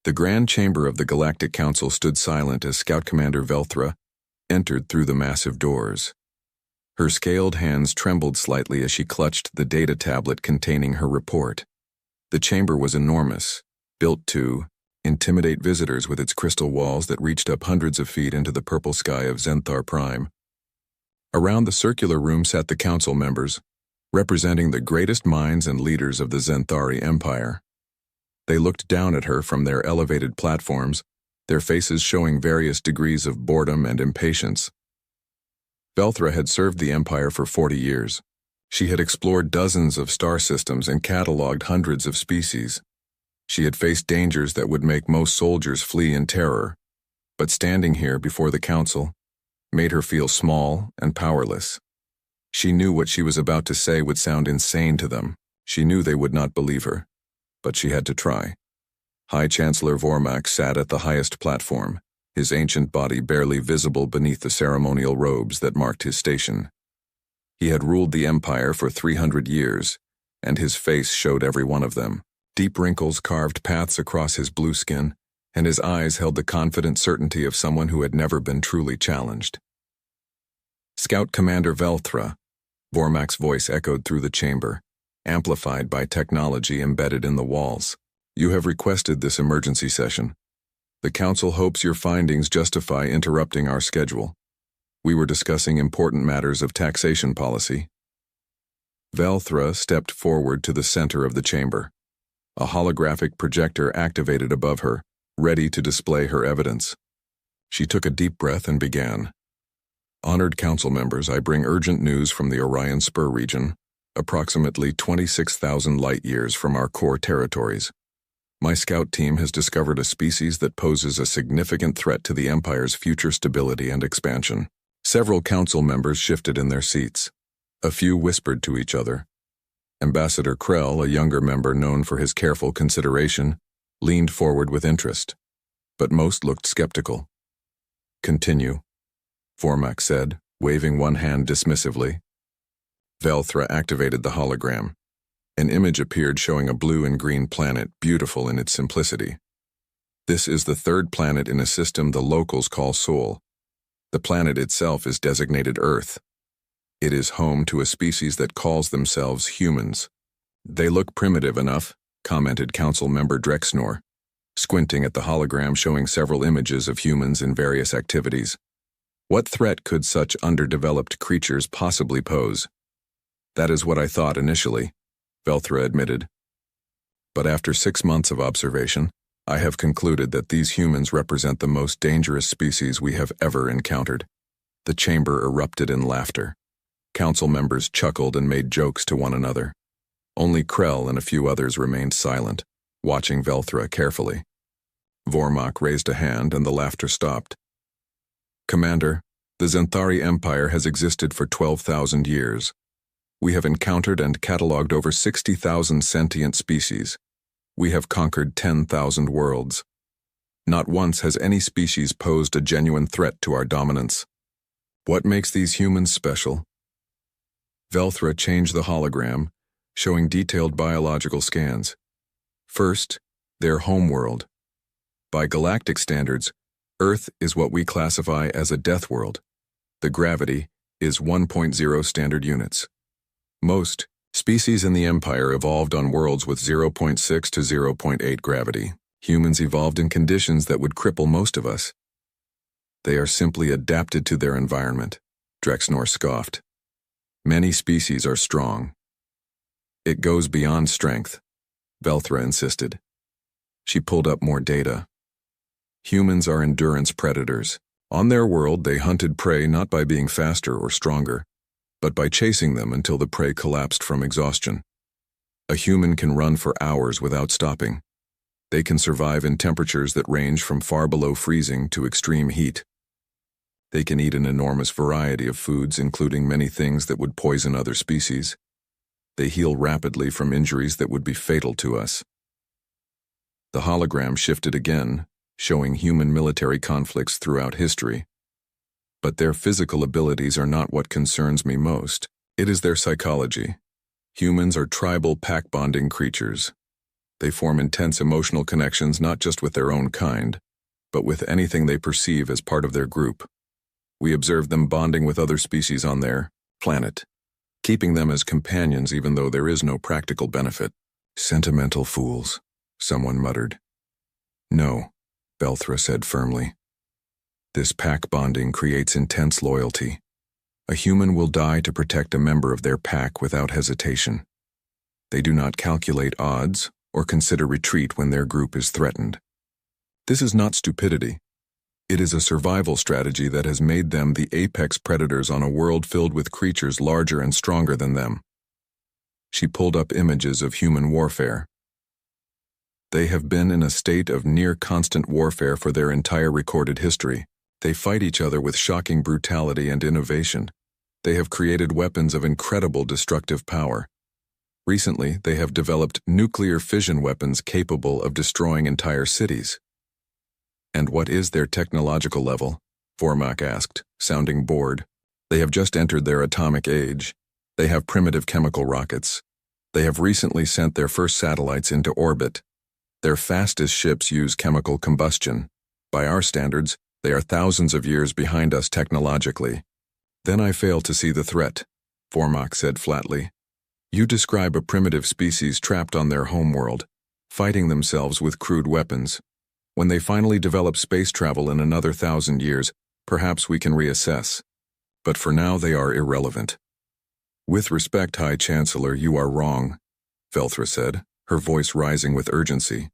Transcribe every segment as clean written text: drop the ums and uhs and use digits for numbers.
The Grand Chamber of the Galactic Council stood silent as Scout Commander Velthra entered through the massive doors. Her scaled hands trembled slightly as she clutched the data tablet containing her report. The chamber was enormous, built to intimidate visitors with its crystal walls that reached up hundreds of feet into the purple sky of Zenthar Prime. Around the circular room sat the council members, representing the greatest minds and leaders of the Zenthari Empire. They looked down at her from their elevated platforms, their faces showing various degrees of boredom and impatience. Velthra had served the Empire for 40 years. She had explored dozens of star systems and catalogued hundreds of species. She had faced dangers that would make most soldiers flee in terror, but standing here before the council made her feel small and powerless. She knew what she was about to say would sound insane to them. She knew they would not believe her, but she had to try. High Chancellor Vormak sat at the highest platform, his ancient body barely visible beneath the ceremonial robes that marked his station. He had ruled the Empire for 300 years, and his face showed every one of them. Deep wrinkles carved paths across his blue skin, and his eyes held the confident certainty of someone who had never been truly challenged. Scout Commander Velthra, Vormak's voice echoed through the chamber, amplified by technology embedded in the walls. You have requested this emergency session. The Council hopes your findings justify interrupting our schedule. We were discussing important matters of taxation policy. Velthra stepped forward to the center of the chamber. A holographic projector activated above her, ready to display her evidence. She took a deep breath and began. Honored Council members, I bring urgent news from the Orion Spur region, approximately 26,000 light-years from our core territories. My scout team has discovered a species that poses a significant threat to the Empire's future stability and expansion. Several council members shifted in their seats. A few whispered to each other. Ambassador Krell, a younger member known for his careful consideration, leaned forward with interest, but most looked skeptical. Continue, Vormak said, waving one hand dismissively. Velthra activated the hologram. An image appeared showing a blue and green planet, beautiful in its simplicity. This is the third planet in a system the locals call Sol. The planet itself is designated Earth. It is home to a species that calls themselves humans. They look primitive enough, commented Council Member Drexnor, squinting at the hologram showing several images of humans in various activities. What threat could such underdeveloped creatures possibly pose? That is what I thought initially, Velthra admitted. But after 6 months of observation, I have concluded that these humans represent the most dangerous species we have ever encountered. The chamber erupted in laughter. Council members chuckled and made jokes to one another. Only Krell and a few others remained silent, watching Velthra carefully. Vormak raised a hand and the laughter stopped. Commander, the Zenthari Empire has existed for 12,000 years. We have encountered and catalogued over 60,000 sentient species. We have conquered 10,000 worlds. Not once has any species posed a genuine threat to our dominance. What makes these humans special? Velthra changed the hologram, showing detailed biological scans. First, their homeworld. By galactic standards, Earth is what we classify as a death world. The gravity is 1.0 standard units. Most species in the Empire evolved on worlds with 0.6 to 0.8 gravity. Humans evolved in conditions that would cripple most of us. They are simply adapted to their environment, Drexnor scoffed. Many species are strong. It goes beyond strength, Velthra insisted. She pulled up more data. Humans are endurance predators. On their world, they hunted prey not by being faster or stronger, but by chasing them until the prey collapsed from exhaustion. A human can run for hours without stopping. They can survive in temperatures that range from far below freezing to extreme heat. They can eat an enormous variety of foods, including many things that would poison other species. They heal rapidly from injuries that would be fatal to us. The hologram shifted again, showing human military conflicts throughout history. But their physical abilities are not what concerns me most. It is their psychology. Humans are tribal pack-bonding creatures. They form intense emotional connections not just with their own kind, but with anything they perceive as part of their group. We observe them bonding with other species on their planet, keeping them as companions even though there is no practical benefit. Sentimental fools, someone muttered. No, Velthra said firmly. This pack bonding creates intense loyalty. A human will die to protect a member of their pack without hesitation. They do not calculate odds or consider retreat when their group is threatened. This is not stupidity. It is a survival strategy that has made them the apex predators on a world filled with creatures larger and stronger than them. She pulled up images of human warfare. They have been in a state of near constant warfare for their entire recorded history. They fight each other with shocking brutality and innovation. They have created weapons of incredible destructive power. Recently, they have developed nuclear fission weapons capable of destroying entire cities. And what is their technological level? Vormak asked, sounding bored. They have just entered their atomic age. They have primitive chemical rockets. They have recently sent their first satellites into orbit. Their fastest ships use chemical combustion. By our standards, they are thousands of years behind us technologically. Then I fail to see the threat, Vormak said flatly. You describe a primitive species trapped on their homeworld, fighting themselves with crude weapons. When they finally develop space travel in another 1,000 years, perhaps we can reassess. But for now they are irrelevant. With respect, High Chancellor, you are wrong, Velthra said, her voice rising with urgency.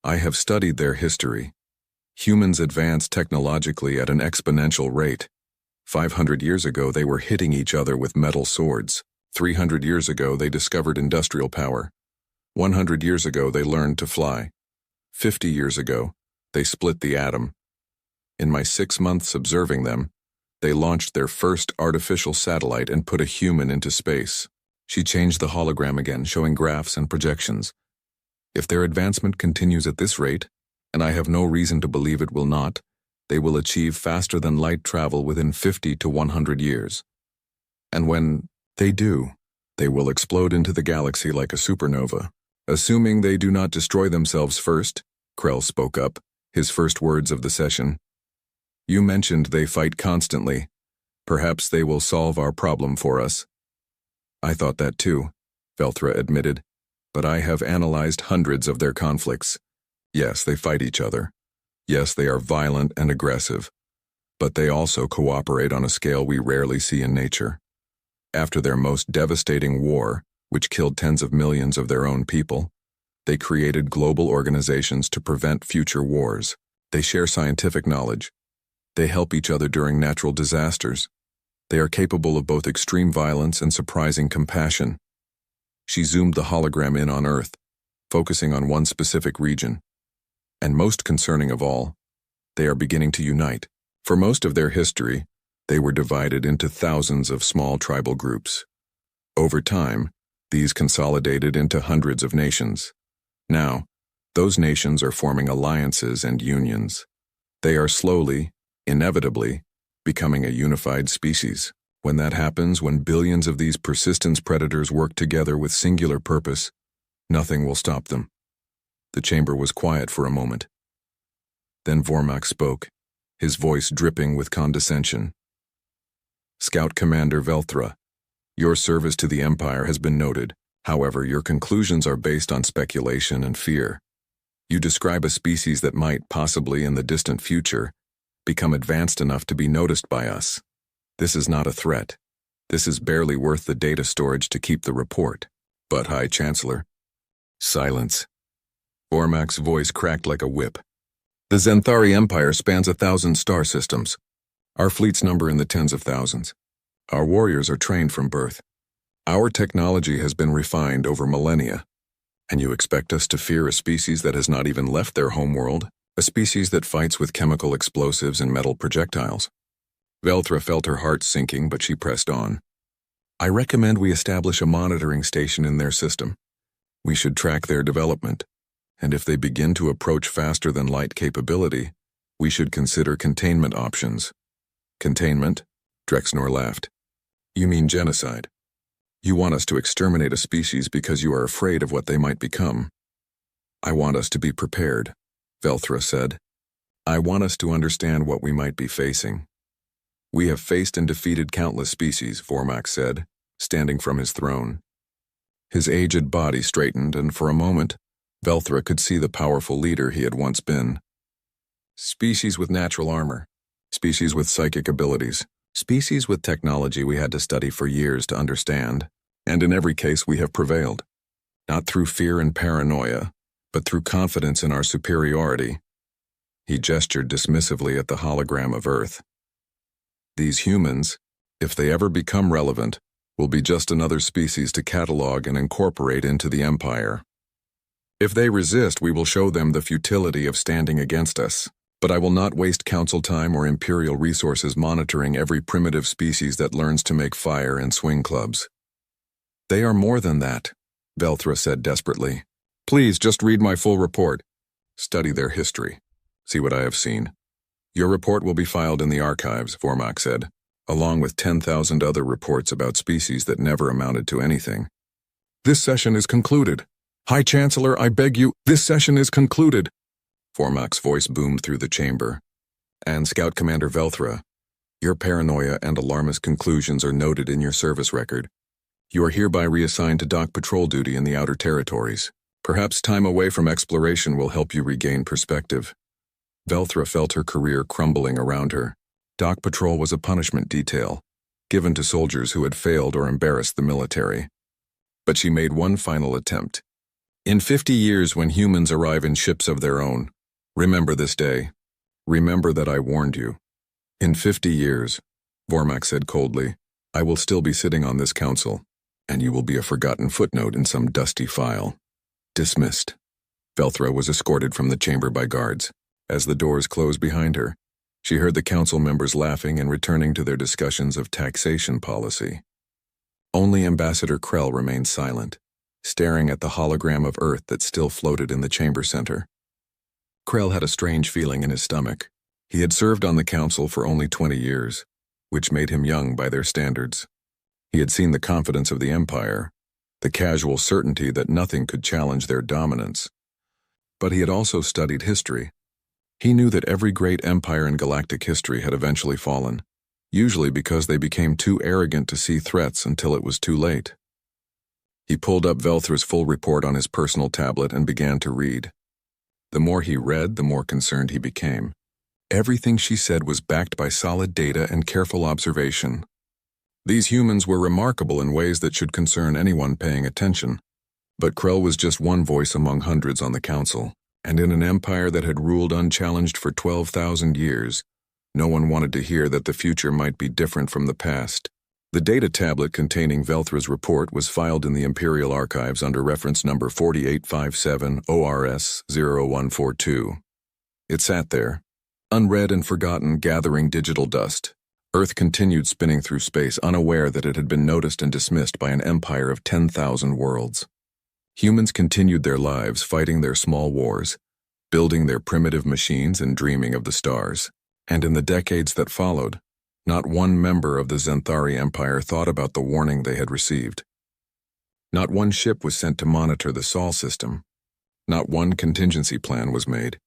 I have studied their history. Humans advance technologically at an exponential rate. 500 years ago they were hitting each other with metal swords. 300 years ago they discovered industrial power. 100 years ago they learned to fly. 50 years ago, they split the atom. In my 6 months observing them, they launched their first artificial satellite and put a human into space. She changed the hologram again, showing graphs and projections. If their advancement continues at this rate, and I have no reason to believe it will not, they will achieve faster than light travel within 50 to 100 years. And when they do, they will explode into the galaxy like a supernova. Assuming they do not destroy themselves first, Krell spoke up, his first words of the session. You mentioned they fight constantly. Perhaps they will solve our problem for us. I thought that too, Velthra admitted, but I have analyzed hundreds of their conflicts. Yes, they fight each other. Yes, they are violent and aggressive, but they also cooperate on a scale we rarely see in nature. After their most devastating war, which killed tens of millions of their own people, they created global organizations to prevent future wars. They share scientific knowledge. They help each other during natural disasters. They are capable of both extreme violence and surprising compassion. She zoomed the hologram in on Earth, focusing on one specific region. And most concerning of all, they are beginning to unite. For most of their history, they were divided into thousands of small tribal groups. Over time, these consolidated into hundreds of nations. Now, those nations are forming alliances and unions. They are slowly, inevitably, becoming a unified species. When that happens, when billions of these persistence predators work together with singular purpose, nothing will stop them. The chamber was quiet for a moment. Then Vormak spoke, his voice dripping with condescension. Scout Commander Velthra, your service to the Empire has been noted. However, your conclusions are based on speculation and fear. You describe a species that might, possibly in the distant future, become advanced enough to be noticed by us. This is not a threat. This is barely worth the data storage to keep the report. But, High Chancellor. Silence. Vormak's voice cracked like a whip. The Zenthari Empire spans 1,000 star systems. Our fleets number in the tens of thousands. Our warriors are trained from birth. Our technology has been refined over millennia. And you expect us to fear a species that has not even left their homeworld? A species that fights with chemical explosives and metal projectiles? Velthra felt her heart sinking, but she pressed on. I recommend we establish a monitoring station in their system. We should track their development. And if they begin to approach faster than light capability, we should consider containment options. Containment? Drexnor laughed. You mean genocide. You want us to exterminate a species because you are afraid of what they might become. I want us to be prepared, Velthra said. I want us to understand what we might be facing. We have faced and defeated countless species, Vormak said, standing from his throne. His aged body straightened, and for a moment, Velthra could see the powerful leader he had once been. Species with natural armor, species with psychic abilities, species with technology we had to study for years to understand, and in every case we have prevailed. Not through fear and paranoia, but through confidence in our superiority. He gestured dismissively at the hologram of Earth. These humans, if they ever become relevant, will be just another species to catalog and incorporate into the Empire. If they resist, we will show them the futility of standing against us. But I will not waste council time or Imperial resources monitoring every primitive species that learns to make fire and swing clubs. They are more than that, Velthra said desperately. Please just read my full report. Study their history. See what I have seen. Your report will be filed in the archives, Vormak said, along with 10,000 other reports about species that never amounted to anything. This session is concluded. High Chancellor, I beg you, this session is concluded. Vormak's voice boomed through the chamber. And Scout Commander Velthra, your paranoia and alarmist conclusions are noted in your service record. You are hereby reassigned to dock patrol duty in the Outer Territories. Perhaps time away from exploration will help you regain perspective. Velthra felt her career crumbling around her. Dock patrol was a punishment detail, given to soldiers who had failed or embarrassed the military. But she made one final attempt. In 50 years, when humans arrive in ships of their own, remember this day. Remember that I warned you. In 50 years, Vormak said coldly, I will still be sitting on this council, and you will be a forgotten footnote in some dusty file. Dismissed. Velthra was escorted from the chamber by guards. As the doors closed behind her, she heard the council members laughing and returning to their discussions of taxation policy. Only Ambassador Krell remained silent, staring at the hologram of Earth that still floated in the chamber center. Krell had a strange feeling in his stomach. He had served on the council for only 20 years, which made him young by their standards. He had seen the confidence of the Empire, the casual certainty that nothing could challenge their dominance. But he had also studied history. He knew that every great empire in galactic history had eventually fallen, usually because they became too arrogant to see threats until it was too late. He pulled up Velthra's full report on his personal tablet and began to read. The more he read, the more concerned he became. Everything she said was backed by solid data and careful observation. These humans were remarkable in ways that should concern anyone paying attention. But Krell was just one voice among hundreds on the council, and in an empire that had ruled unchallenged for 12,000 years, no one wanted to hear that the future might be different from the past. The data tablet containing Velthra's report was filed in the Imperial Archives under reference number 4857 ORS 0142. It sat there, unread and forgotten, gathering digital dust. Earth continued spinning through space, unaware that it had been noticed and dismissed by an empire of 10,000 worlds. Humans continued their lives, fighting their small wars, building their primitive machines and dreaming of the stars. And in the decades that followed, not one member of the Zenthari Empire thought about the warning they had received. Not one ship was sent to monitor the Sol system. Not one contingency plan was made.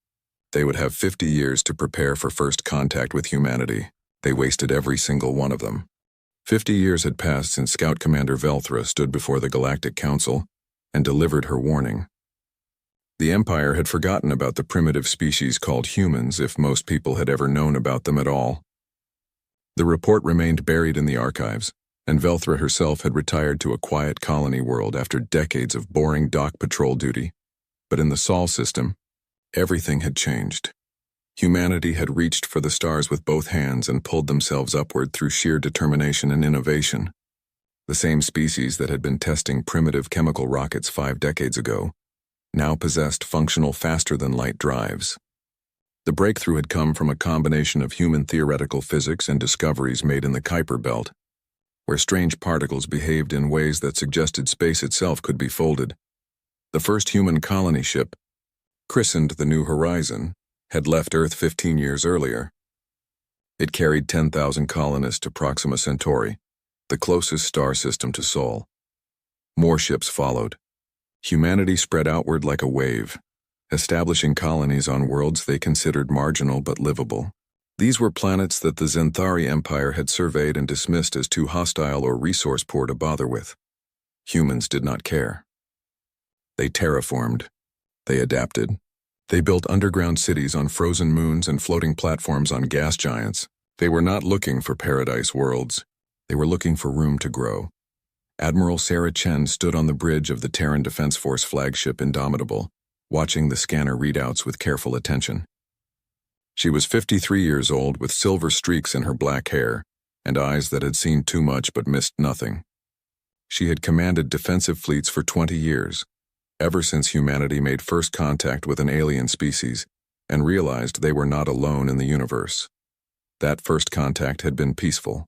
They would have 50 years to prepare for first contact with humanity. They wasted every single one of them. 50 years had passed since Scout Commander Velthra stood before the Galactic Council and delivered her warning. The Empire had forgotten about the primitive species called humans, if most people had ever known about them at all. The report remained buried in the archives, and Velthra herself had retired to a quiet colony world after decades of boring dock patrol duty. But in the Sol system, everything had changed. Humanity had reached for the stars with both hands and pulled themselves upward through sheer determination and innovation. The same species that had been testing primitive chemical rockets 5 decades ago now possessed functional faster-than-light drives. The breakthrough had come from a combination of human theoretical physics and discoveries made in the Kuiper Belt, where strange particles behaved in ways that suggested space itself could be folded. The first human colony ship, christened the New Horizon, had left Earth 15 years earlier. It carried 10,000 colonists to Proxima Centauri, the closest star system to Sol. More ships followed. Humanity spread outward like a wave, establishing colonies on worlds they considered marginal but livable. These were planets that the Xanthari Empire had surveyed and dismissed as too hostile or resource-poor to bother with. Humans did not care. They terraformed. They adapted. They built underground cities on frozen moons and floating platforms on gas giants. They were not looking for paradise worlds. They were looking for room to grow. Admiral Sarah Chen stood on the bridge of the Terran Defense Force flagship Indomitable, watching the scanner readouts with careful attention. She was 53 years old with silver streaks in her black hair and eyes that had seen too much but missed nothing. She had commanded defensive fleets for 20 years, ever since humanity made first contact with an alien species and realized they were not alone in the universe. That first contact had been peaceful.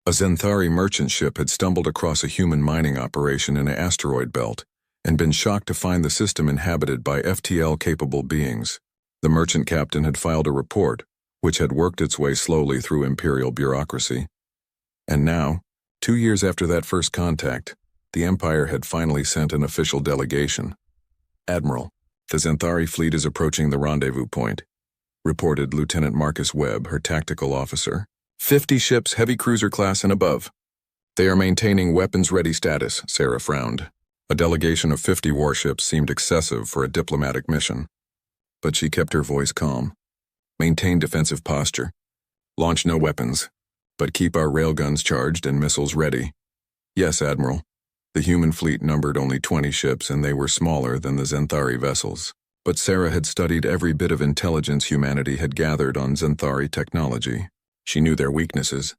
A Xanthari merchant ship had stumbled across a human mining operation in an asteroid belt and been shocked to find the system inhabited by FTL-capable beings. The merchant captain had filed a report, which had worked its way slowly through Imperial bureaucracy. And now, 2 years after that first contact, the Empire had finally sent an official delegation. "Admiral, the Xanthari fleet is approaching the rendezvous point," reported Lieutenant Marcus Webb, her tactical officer. 50 ships, heavy cruiser class and above. "They are maintaining weapons-ready status," Sarah frowned. A delegation of 50 warships seemed excessive for a diplomatic mission. But she kept her voice calm. "Maintain defensive posture. Launch no weapons, but keep our railguns charged and missiles ready." "Yes, Admiral." The human fleet numbered only 20 ships and they were smaller than the Xanthari vessels. But Sarah had studied every bit of intelligence humanity had gathered on Xanthari technology. She knew their weaknesses.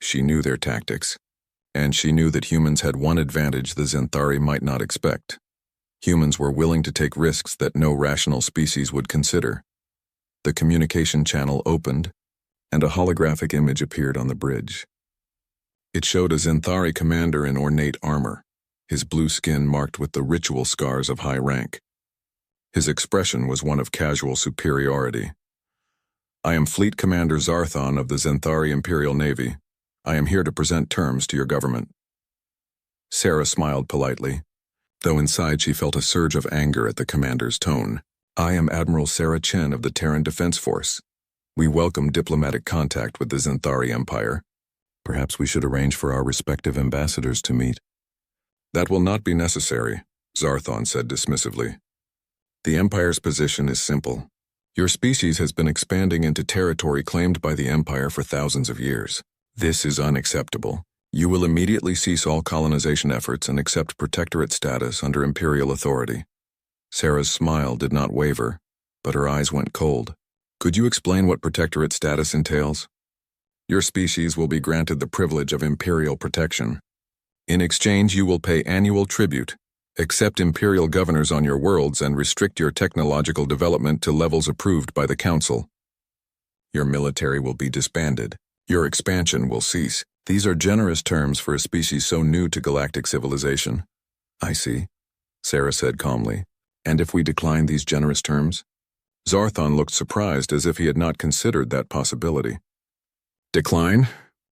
She knew their tactics. And she knew that humans had one advantage the Xanthari might not expect. Humans were willing to take risks that no rational species would consider. The communication channel opened, and a holographic image appeared on the bridge. It showed a Xanthari commander in ornate armor, his blue skin marked with the ritual scars of high rank. His expression was one of casual superiority. "I am Fleet Commander Zarthon of the Xanthari Imperial Navy. I am here to present terms to your government." Sarah smiled politely, though inside she felt a surge of anger at the commander's tone. "I am Admiral Sarah Chen of the Terran Defense Force. We welcome diplomatic contact with the Xanthari Empire. Perhaps we should arrange for our respective ambassadors to meet." "That will not be necessary," Zarthon said dismissively. "The Empire's position is simple. Your species has been expanding into territory claimed by the Empire for thousands of years. This is unacceptable. You will immediately cease all colonization efforts and accept protectorate status under Imperial authority." Sarah's smile did not waver, but her eyes went cold. "Could you explain what protectorate status entails?" "Your species will be granted the privilege of Imperial protection. In exchange, you will pay annual tribute, accept Imperial governors on your worlds, and restrict your technological development to levels approved by the Council. Your military will be disbanded. Your expansion will cease. These are generous terms for a species so new to galactic civilization." "I see," Sarah said calmly. "And if we decline these generous terms?" Zarthon looked surprised, as if he had not considered that possibility. "Decline?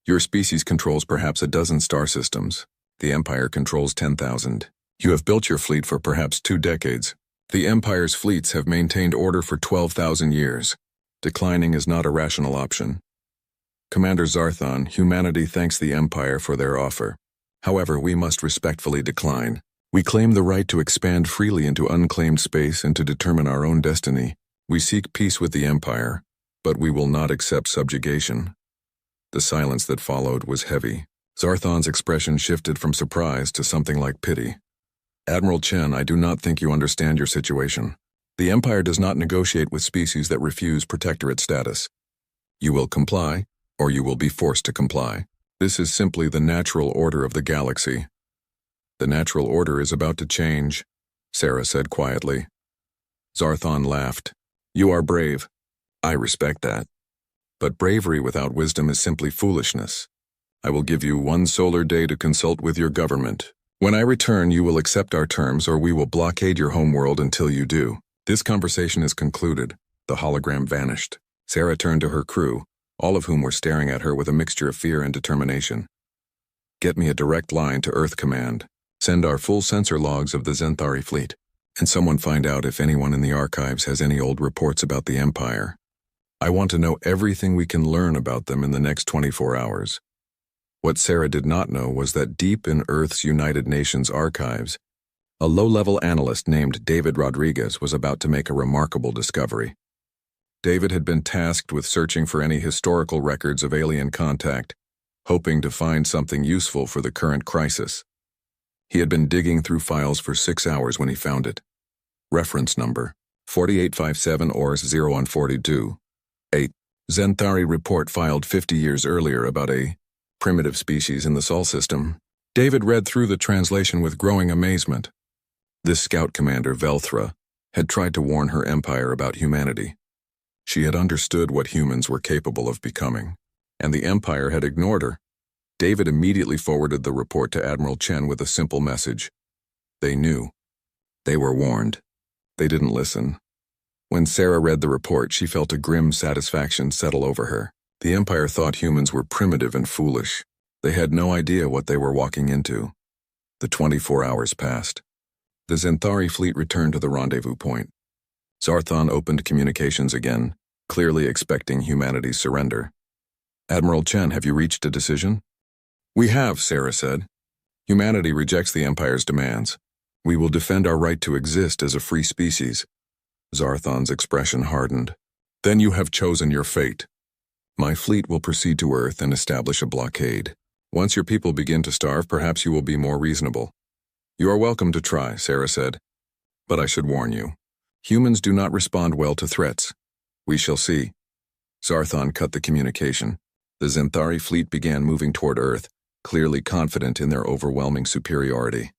Your species controls perhaps a dozen star systems. The Empire controls 10,000. You have built your fleet for perhaps 2 decades. The Empire's fleets have maintained order for 12,000 years. Declining is not a rational option. Commander Zarthon, humanity thanks the Empire for their offer. However, we must respectfully decline. We claim the right to expand freely into unclaimed space and to determine our own destiny. We seek peace with the Empire, but we will not accept subjugation." The silence that followed was heavy. Zarthon's expression shifted from surprise to something like pity. "Admiral Chen, I do not think you understand your situation. The Empire does not negotiate with species that refuse protectorate status. You will comply, or you will be forced to comply. This is simply the natural order of the galaxy." "The natural order is about to change," Sarah said quietly. Zarthon laughed. "You are brave. I respect that. But bravery without wisdom is simply foolishness. I will give you 1 solar day to consult with your government. When I return, you will accept our terms, or we will blockade your homeworld until you do." This conversation is concluded. The hologram vanished. Sarah turned to her crew, all of whom were staring at her with a mixture of fear and determination. "Get me a direct line to Earth Command. Send our full sensor logs of the Xanthari fleet. And someone find out if anyone in the archives has any old reports about the Empire. I want to know everything we can learn about them in the next 24 hours. What Sarah did not know was that deep in Earth's United Nations archives, a low-level analyst named David Rodriguez was about to make a remarkable discovery. David had been tasked with searching for any historical records of alien contact, hoping to find something useful for the current crisis. He had been digging through files for 6 hours when he found it. Reference number 4857 ORS 0142. A Zenthari report filed 50 years earlier about a primitive species in the Sol system. David read through the translation with growing amazement. This scout commander, Velthra, had tried to warn her empire about humanity. She had understood what humans were capable of becoming, and the empire had ignored her. David immediately forwarded the report to Admiral Chen with a simple message. They knew. They were warned. They didn't listen. When Sarah read the report, she felt a grim satisfaction settle over her. The Empire thought humans were primitive and foolish. They had no idea what they were walking into. The 24 hours passed. The Zenthari fleet returned to the rendezvous point. Zarthon opened communications again, clearly expecting humanity's surrender. Admiral Chen, have you reached a decision? We have, Sarah said. Humanity rejects the Empire's demands. We will defend our right to exist as a free species. Zarthon's expression hardened. Then you have chosen your fate. My fleet will proceed to Earth and establish a blockade. Once your people begin to starve, perhaps you will be more reasonable. You are welcome to try, Sarah said. But I should warn you. Humans do not respond well to threats. We shall see. Zarthon cut the communication. The Zenthari fleet began moving toward Earth, clearly confident in their overwhelming superiority.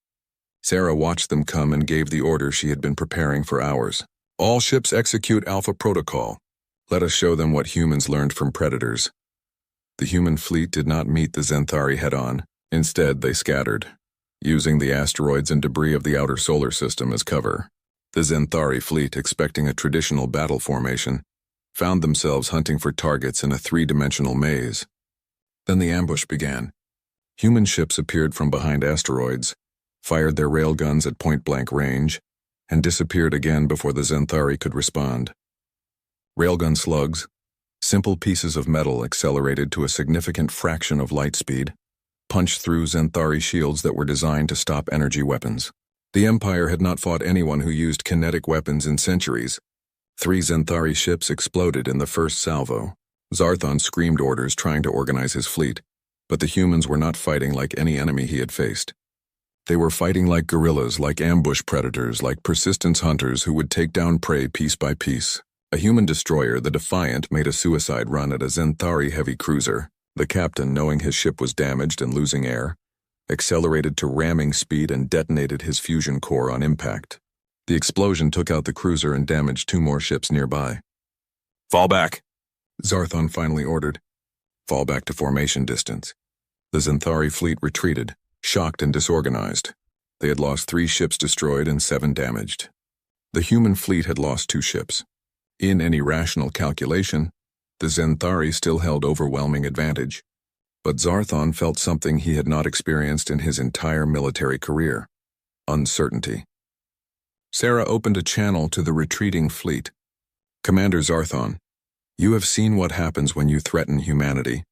Sarah watched them come and gave the order she had been preparing for hours. All ships execute Alpha Protocol. Let us show them what humans learned from predators. The human fleet did not meet the Zenthari head-on. Instead, they scattered, using the asteroids and debris of the outer solar system as cover. The Zenthari fleet, expecting a traditional battle formation, found themselves hunting for targets in a three-dimensional maze. Then the ambush began. Human ships appeared from behind asteroids, fired their railguns at point-blank range, and disappeared again before the Zenthari could respond. Railgun slugs, simple pieces of metal accelerated to a significant fraction of light speed, punched through Zenthari shields that were designed to stop energy weapons. The Empire had not fought anyone who used kinetic weapons in centuries. 3 Zenthari ships exploded in the first salvo. Zarthon screamed orders trying to organize his fleet, but the humans were not fighting like any enemy he had faced. They were fighting like guerrillas, like ambush predators, like persistence hunters who would take down prey piece by piece. A human destroyer, the Defiant, made a suicide run at a Zenthari heavy cruiser. The captain, knowing his ship was damaged and losing air, accelerated to ramming speed and detonated his fusion core on impact. The explosion took out the cruiser and damaged 2 more ships nearby. Fall back, Zarthon finally ordered. Fall back to formation distance. The Zenthari fleet retreated, shocked and disorganized. They had lost 3 ships destroyed and 7 damaged. The human fleet had lost 2 ships. In any rational calculation, the Zenthari still held overwhelming advantage. But Zarthon felt something he had not experienced in his entire military career: uncertainty. Sarah opened a channel to the retreating fleet. Commander Zarthon, you have seen what happens when you threaten humanity.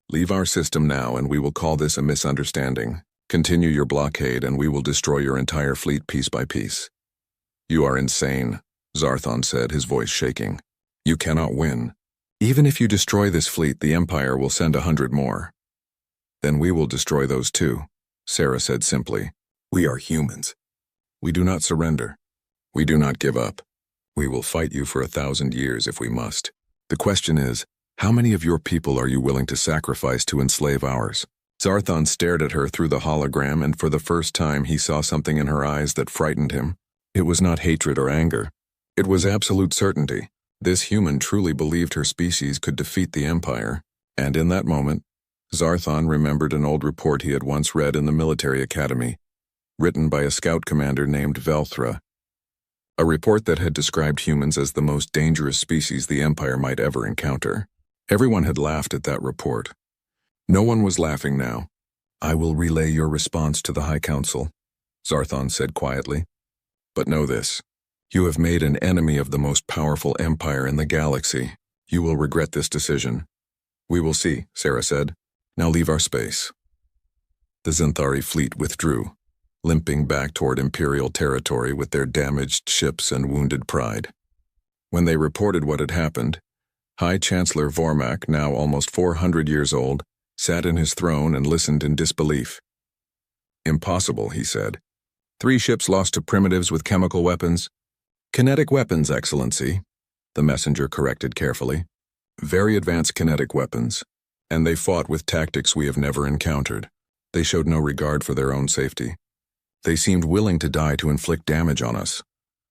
Leave our system now and we will call this a misunderstanding. Continue your blockade and we will destroy your entire fleet piece by piece. You are insane, Zarthon said, his voice shaking. You cannot win. Even if you destroy this fleet, the Empire will send 100 more. Then we will destroy those too, Sarah said simply. We are humans. We do not surrender. We do not give up. We will fight you for 1,000 years if we must. The question is, how many of your people are you willing to sacrifice to enslave ours? Zarthon stared at her through the hologram, and for the first time he saw something in her eyes that frightened him. It was not hatred or anger. It was absolute certainty. This human truly believed her species could defeat the Empire, and in that moment, Zarthon remembered an old report he had once read in the military academy, written by a scout commander named Velthra. A report that had described humans as the most dangerous species the Empire might ever encounter. Everyone had laughed at that report. No one was laughing now. I will relay your response to the High Council, Zarthon said quietly. But know this. You have made an enemy of the most powerful empire in the galaxy. You will regret this decision. We will see, Sarah said. Now leave our space. The Xanthari fleet withdrew, limping back toward Imperial territory with their damaged ships and wounded pride. When they reported what had happened, High Chancellor Vormak, now almost 400 years old, sat in his throne and listened in disbelief. Impossible, he said. 3 ships lost to primitives with chemical weapons. Kinetic weapons, Excellency, the messenger corrected carefully. Very advanced kinetic weapons, and they fought with tactics we have never encountered. They showed no regard for their own safety. They seemed willing to die to inflict damage on us.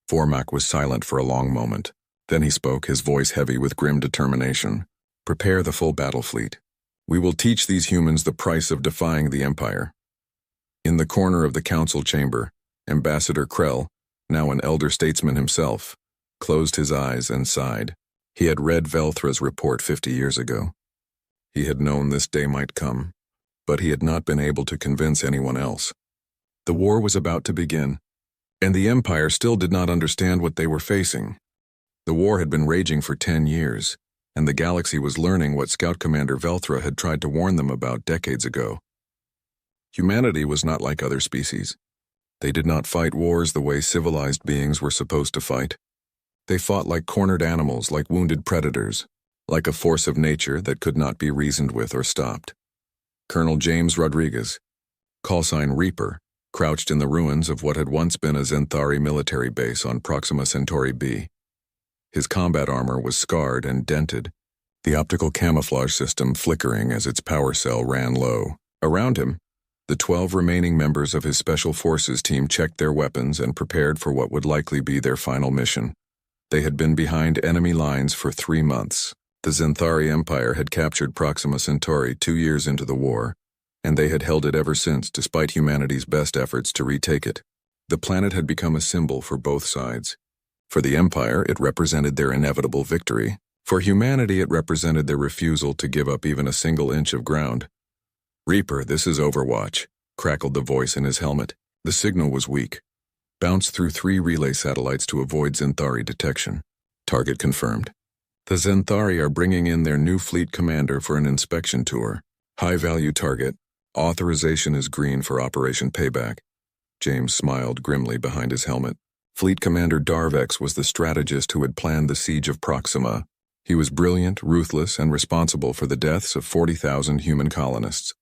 Vormak was silent for a long moment. Then he spoke, his voice heavy with grim determination. Prepare the full battle fleet. We will teach these humans the price of defying the Empire. In the corner of the council chamber, Ambassador Krell, now an elder statesman himself, closed his eyes and sighed. He had read Velthra's report 50 years ago. He had known this day might come, but he had not been able to convince anyone else. The war was about to begin, and the Empire still did not understand what they were facing. The war had been raging for 10 years, and the galaxy was learning what Scout Commander Velthra had tried to warn them about decades ago. Humanity was not like other species. They did not fight wars the way civilized beings were supposed to fight. They fought like cornered animals, like wounded predators, like a force of nature that could not be reasoned with or stopped. Colonel James Rodriguez, callsign Reaper, crouched in the ruins of what had once been a Xanthari military base on Proxima Centauri B. His combat armor was scarred and dented, the optical camouflage system flickering as its power cell ran low. Around him, the 12 remaining members of his Special Forces team checked their weapons and prepared for what would likely be their final mission. They had been behind enemy lines for 3 months. The Xanthari Empire had captured Proxima Centauri 2 years into the war, and they had held it ever since despite humanity's best efforts to retake it. The planet had become a symbol for both sides. For the Empire, it represented their inevitable victory. For humanity, it represented their refusal to give up even a single inch of ground. Reaper, this is Overwatch, crackled the voice in his helmet. The signal was weak. Bounced through 3 relay satellites to avoid Xanthari detection. Target confirmed. The Xanthari are bringing in their new fleet commander for an inspection tour. High-value target. Authorization is green for Operation Payback. James smiled grimly behind his helmet. Fleet Commander Darvex was the strategist who had planned the siege of Proxima. He was brilliant, ruthless, and responsible for the deaths of 40,000 human colonists.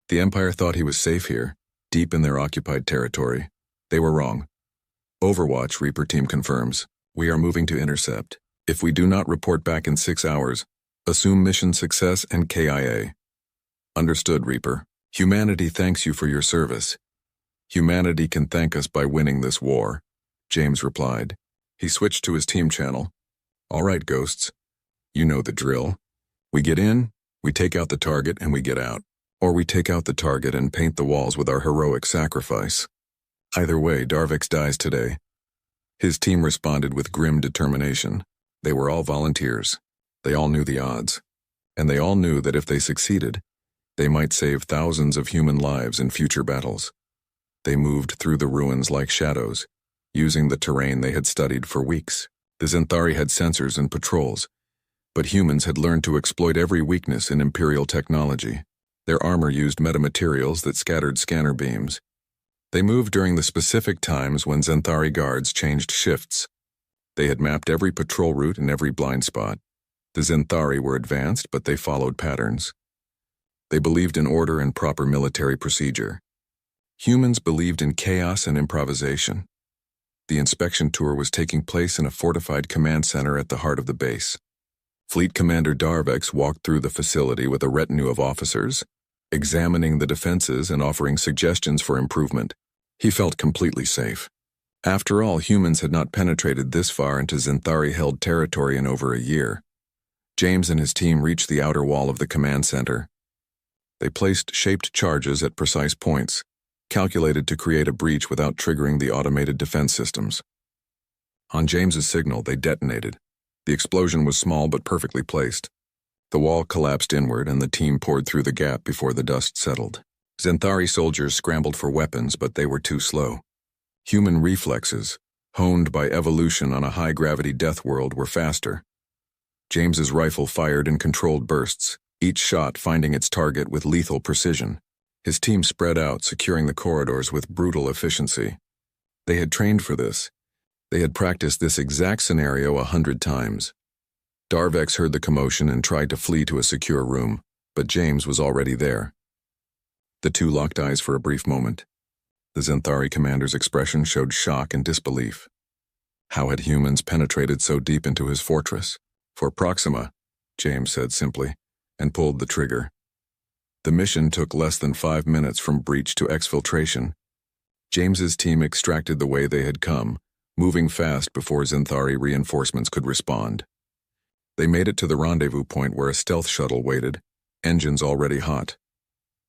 The Empire thought he was safe here, deep in their occupied territory. They were wrong. Overwatch, Reaper team confirms. We are moving to intercept. If we do not report back in 6 hours, assume mission success and KIA. Understood, Reaper. Humanity thanks you for your service. Humanity can thank us by winning this war, James replied. He switched to his team channel. All right, Ghosts. You know the drill. We get in, we take out the target, and we get out. Or we take out the target and paint the walls with our heroic sacrifice. Either way, Darvex dies today. His team responded with grim determination. They were all volunteers. They all knew the odds. And they all knew that if they succeeded, they might save thousands of human lives in future battles. They moved through the ruins like shadows, using the terrain they had studied for weeks. The Xanthari had sensors and patrols, but humans had learned to exploit every weakness in Imperial technology. Their armor used metamaterials that scattered scanner beams. They moved during the specific times when Xanthari guards changed shifts. They had mapped every patrol route and every blind spot. The Xanthari were advanced, but they followed patterns. They believed in order and proper military procedure. Humans believed in chaos and improvisation. The inspection tour was taking place in a fortified command center at the heart of the base. Fleet Commander Darvex walked through the facility with a retinue of officers, examining the defenses and offering suggestions for improvement. He felt completely safe. After all, humans had not penetrated this far into Xanthari-held territory in over a year. James and his team reached the outer wall of the command center. They placed shaped charges at precise points, calculated to create a breach without triggering the automated defense systems. On James's signal, they detonated. The explosion was small but perfectly placed. The wall collapsed inward and the team poured through the gap before the dust settled. Xanthari soldiers scrambled for weapons, but they were too slow. Human reflexes, honed by evolution on a high-gravity death world, were faster. James's rifle fired in controlled bursts, each shot finding its target with lethal precision. His team spread out, securing the corridors with brutal efficiency. They had trained for this. They had practiced this exact scenario 100 times. Darvex heard the commotion and tried to flee to a secure room, but James was already there. The two locked eyes for a brief moment. The Zenthari commander's expression showed shock and disbelief. How had humans penetrated so deep into his fortress? For Proxima, James said simply, and pulled the trigger. The mission took less than 5 minutes from breach to exfiltration. James's team extracted the way they had come, moving fast before Zenthari reinforcements could respond. They made it to the rendezvous point where a stealth shuttle waited, engines already hot.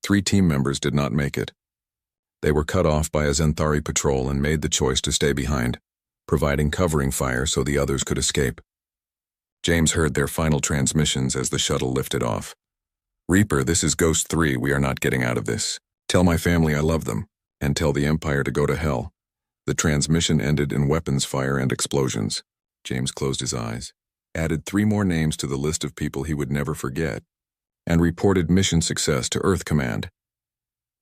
3 team members did not make it. They were cut off by a Zenthari patrol and made the choice to stay behind, providing covering fire so the others could escape. James heard their final transmissions as the shuttle lifted off. "Reaper, this is Ghost 3, we are not getting out of this. Tell my family I love them, and tell the Empire to go to hell." The transmission ended in weapons fire and explosions. James closed his eyes, added 3 more names to the list of people he would never forget, and reported mission success to Earth Command.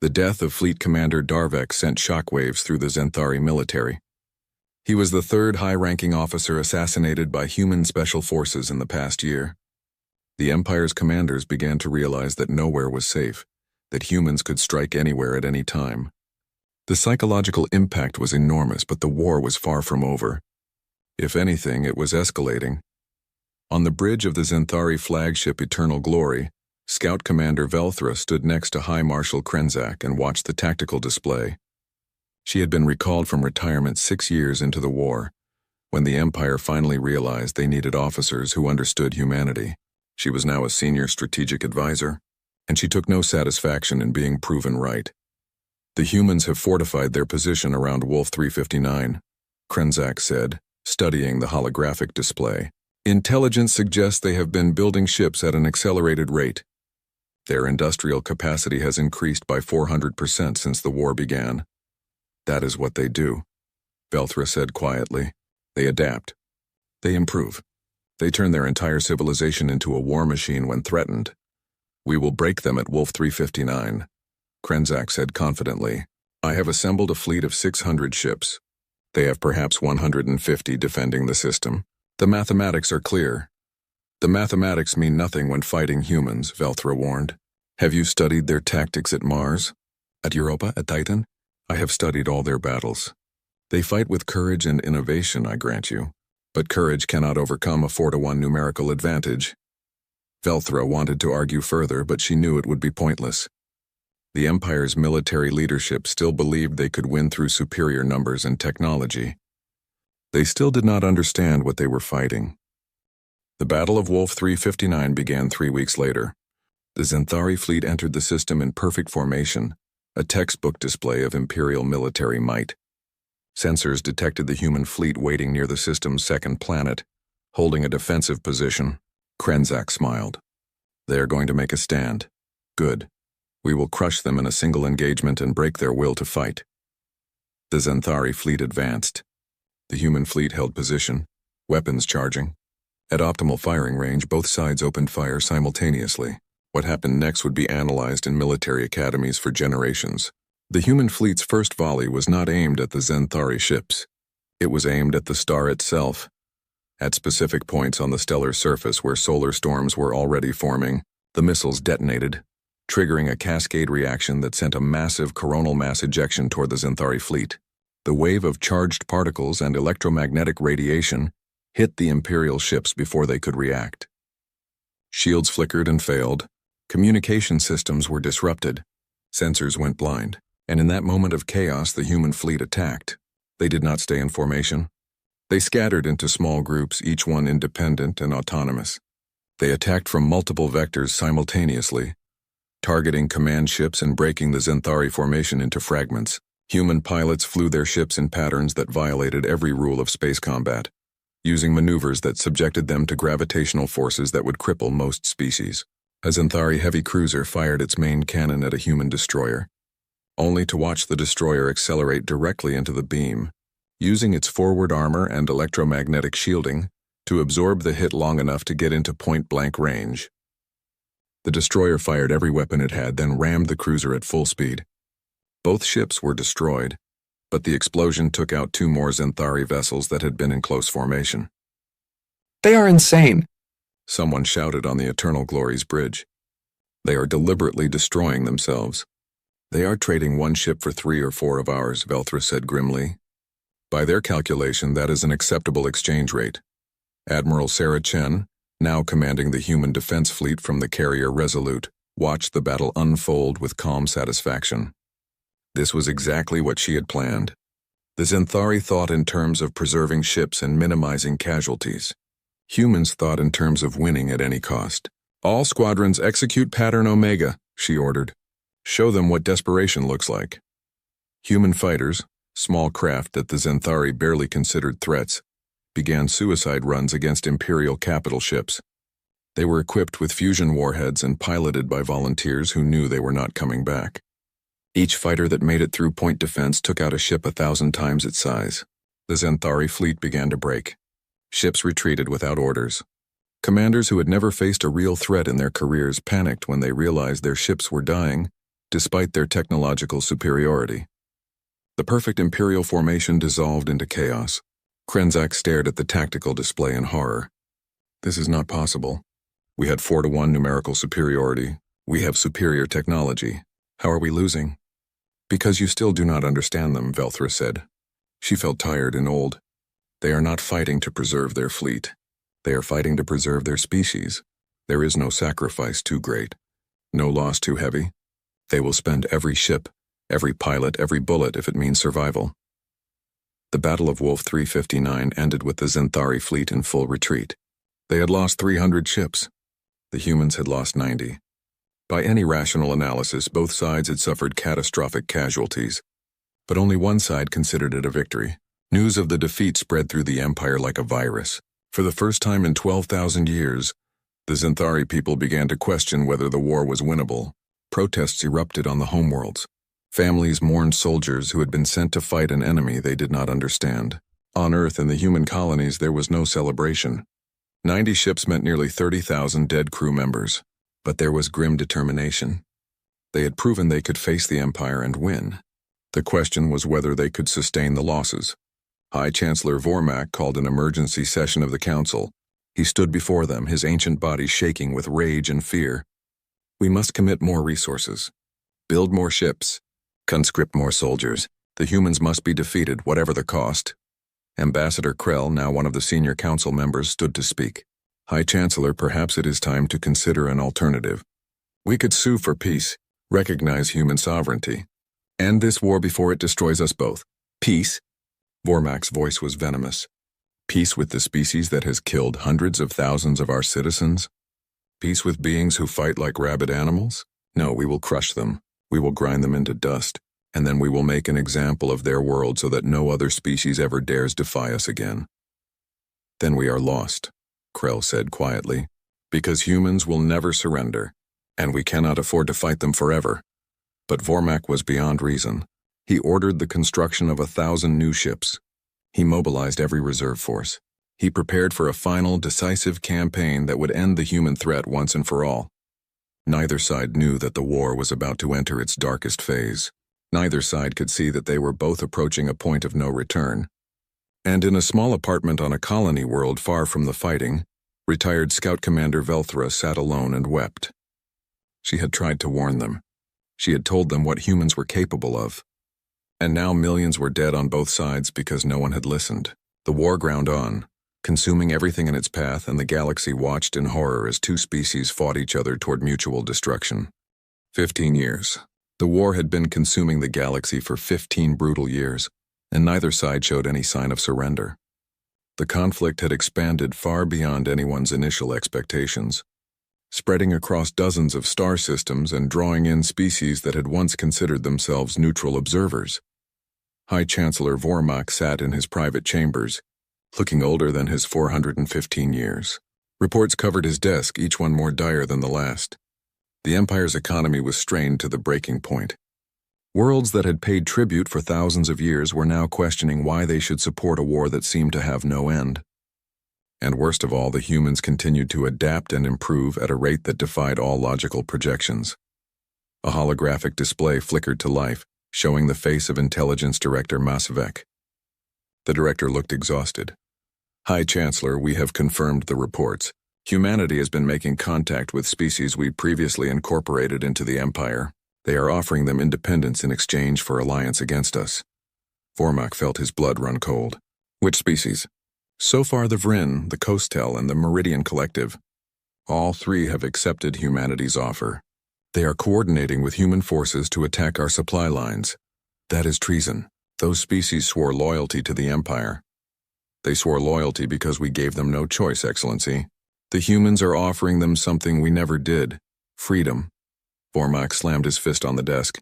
The death of Fleet Commander Darvex sent shockwaves through the Zenthari military. He was the 3rd high-ranking officer assassinated by human special forces in the past year. The Empire's commanders began to realize that nowhere was safe, that humans could strike anywhere at any time. The psychological impact was enormous, but the war was far from over. If anything, it was escalating. On the bridge of the Zenthari flagship Eternal Glory, Scout Commander Velthra stood next to High Marshal Krenzak and watched the tactical display. She had been recalled from retirement 6 years into the war, when the Empire finally realized they needed officers who understood humanity. She was now a senior strategic advisor, and she took no satisfaction in being proven right. "The humans have fortified their position around Wolf 359, Krenzak said, studying the holographic display. "Intelligence suggests they have been building ships at an accelerated rate. Their industrial capacity has increased by 400% since the war began. That is what they do," Velthra said quietly. "They adapt. They improve. They turn their entire civilization into a war machine when threatened. We will break them at Wolf 359, Krenzak said confidently. "I have assembled a fleet of 600 ships. They have perhaps 150 defending the system. The mathematics are clear." "The mathematics mean nothing when fighting humans," Velthra warned. "Have you studied their tactics at Mars? At Europa? At Titan? I have studied all their battles. They fight with courage and innovation, I grant you. But courage cannot overcome a 4-to-1 numerical advantage." Velthra wanted to argue further, but she knew it would be pointless. The Empire's military leadership still believed they could win through superior numbers and technology. They still did not understand what they were fighting. The Battle of Wolf 359 began 3 weeks later. The Zenthari fleet entered the system in perfect formation, a textbook display of Imperial military might. Sensors detected the human fleet waiting near the system's second planet, holding a defensive position. Krenzak smiled. "They are going to make a stand. Good. We will crush them in a single engagement and break their will to fight." The Zenthari fleet advanced. The human fleet held position, weapons charging. At optimal firing range, both sides opened fire simultaneously. What happened next would be analyzed in military academies for generations. The human fleet's first volley was not aimed at the Zenthari ships. It was aimed at the star itself. At specific points on the stellar surface where solar storms were already forming, the missiles detonated, triggering a cascade reaction that sent a massive coronal mass ejection toward the Zenthari fleet. The wave of charged particles and electromagnetic radiation hit the Imperial ships before they could react. Shields flickered and failed. Communication systems were disrupted. Sensors went blind. And in that moment of chaos, the human fleet attacked. They did not stay in formation. They scattered into small groups, each one independent and autonomous. They attacked from multiple vectors simultaneously, targeting command ships and breaking the Zenthari formation into fragments. Human pilots flew their ships in patterns that violated every rule of space combat, using maneuvers that subjected them to gravitational forces that would cripple most species. A Zenthari heavy cruiser fired its main cannon at a human destroyer, only to watch the destroyer accelerate directly into the beam, using its forward armor and electromagnetic shielding to absorb the hit long enough to get into point-blank range. The destroyer fired every weapon it had, then rammed the cruiser at full speed. Both ships were destroyed, but the explosion took out 2 more Zenthari vessels that had been in close formation. They are insane, Someone shouted on the Eternal Glories bridge. They are deliberately destroying themselves. They are trading one ship for 3 or 4 of ours, Velthra said grimly. By their calculation, that is an acceptable exchange rate. Admiral Sarah Chen, now commanding the human defense fleet from the carrier Resolute, watched the battle unfold with calm satisfaction. This was exactly what she had planned. The Zenthari thought in terms of preserving ships and minimizing casualties. Humans thought in terms of winning at any cost. All squadrons execute Pattern Omega, she ordered. Show them what desperation looks like. Human fighters, small craft that the Zenthari barely considered threats, began suicide runs against Imperial capital ships. They were equipped with fusion warheads and piloted by volunteers who knew they were not coming back. Each fighter that made it through point defense took out a ship 1,000 times its size. The Zenthari fleet began to break. Ships retreated without orders. Commanders who had never faced a real threat in their careers panicked when they realized their ships were dying, despite their technological superiority. The perfect Imperial formation dissolved into chaos. Krenzak stared at the tactical display in horror. This is not possible. We had 4-to-1 numerical superiority. We have superior technology. How are we losing? Because you still do not understand them, Velthra said. She felt tired and old. They are not fighting to preserve their fleet. They are fighting to preserve their species. There is no sacrifice too great, no loss too heavy. They will spend every ship, every pilot, every bullet if it means survival. The Battle of Wolf 359 ended with the Zenthari fleet in full retreat. They had lost 300 ships. The humans had lost 90. By any rational analysis, both sides had suffered catastrophic casualties, but only one side considered it a victory. News of the defeat spread through the Empire like a virus. For the first time in 12,000 years, the Zenthari people began to question whether the war was winnable. Protests erupted on the homeworlds. Families mourned soldiers who had been sent to fight an enemy they did not understand. On Earth, in the human colonies, there was no celebration. 90 ships meant nearly 30,000 dead crew members. But there was grim determination. They had proven they could face the Empire and win. The question was whether they could sustain the losses. High Chancellor Vormak called an emergency session of the Council. He stood before them, his ancient body shaking with rage and fear. We must commit more resources. Build more ships. Conscript more soldiers. The humans must be defeated, whatever the cost. Ambassador Krell, now one of the senior council members, stood to speak. High Chancellor, perhaps it is time to consider an alternative. We could sue for peace, recognize human sovereignty. End this war before it destroys us both. Peace? Vormak's voice was venomous. Peace with the species that has killed hundreds of thousands of our citizens? Peace with beings who fight like rabid animals? No, we will crush them. We will grind them into dust. And then we will make an example of their world so that no other species ever dares defy us again. Then we are lost, Krell said quietly, because humans will never surrender, and we cannot afford to fight them forever. But Vormak was beyond reason. He ordered the construction of 1,000 new ships. He mobilized every reserve force. He prepared for a final, decisive campaign that would end the human threat once and for all. Neither side knew that the war was about to enter its darkest phase. Neither side could see that they were both approaching a point of no return. And in a small apartment on a colony world far from the fighting, retired Scout Commander Velthra sat alone and wept. She had tried to warn them. She had told them what humans were capable of. And now millions were dead on both sides because no one had listened. The war ground on, consuming everything in its path, and the galaxy watched in horror as 2 species fought each other toward mutual destruction. 15 years. The war had been consuming the galaxy for 15 brutal years, and neither side showed any sign of surrender. The conflict had expanded far beyond anyone's initial expectations, spreading across dozens of star systems and drawing in species that had once considered themselves neutral observers. High Chancellor Vormak sat in his private chambers, looking older than his 415 years. Reports covered his desk, each one more dire than the last. The Empire's economy was strained to the breaking point. Worlds that had paid tribute for thousands of years were now questioning why they should support a war that seemed to have no end. And worst of all, the humans continued to adapt and improve at a rate that defied all logical projections. A holographic display flickered to life, showing the face of Intelligence Director Masavec. The director looked exhausted. "High Chancellor, we have confirmed the reports. Humanity has been making contact with species we previously incorporated into the Empire. They are offering them independence in exchange for alliance against us." Vormak felt his blood run cold. "Which species?" "So far the Vrin, the Kostel, and the Meridian Collective. All three have accepted humanity's offer. They are coordinating with human forces to attack our supply lines. That is treason. Those species swore loyalty to the Empire. They swore loyalty because we gave them no choice, Excellency. The humans are offering them something we never did. Freedom." Vormak slammed his fist on the desk.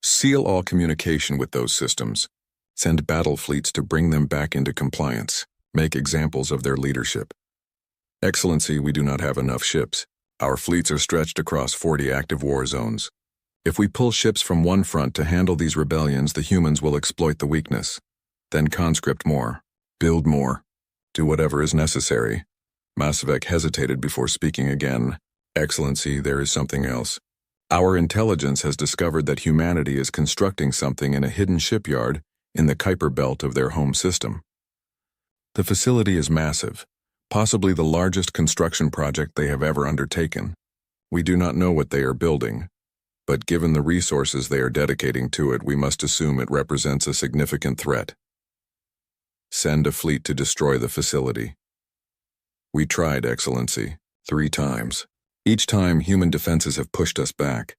"Seal all communication with those systems. Send battle fleets to bring them back into compliance. Make examples of their leadership. Excellency, we do not have enough ships. Our fleets are stretched across 40 active war zones. If we pull ships from one front to handle these rebellions, the humans will exploit the weakness. Then conscript more. Build more. Do whatever is necessary." Masavec hesitated before speaking again. "Excellency, there is something else. Our intelligence has discovered that humanity is constructing something in a hidden shipyard in the Kuiper Belt of their home system. The facility is massive, possibly the largest construction project they have ever undertaken. We do not know what they are building, but given the resources they are dedicating to it, we must assume it represents a significant threat. Send a fleet to destroy the facility." "We tried, Excellency, 3 times. Each time, human defenses have pushed us back.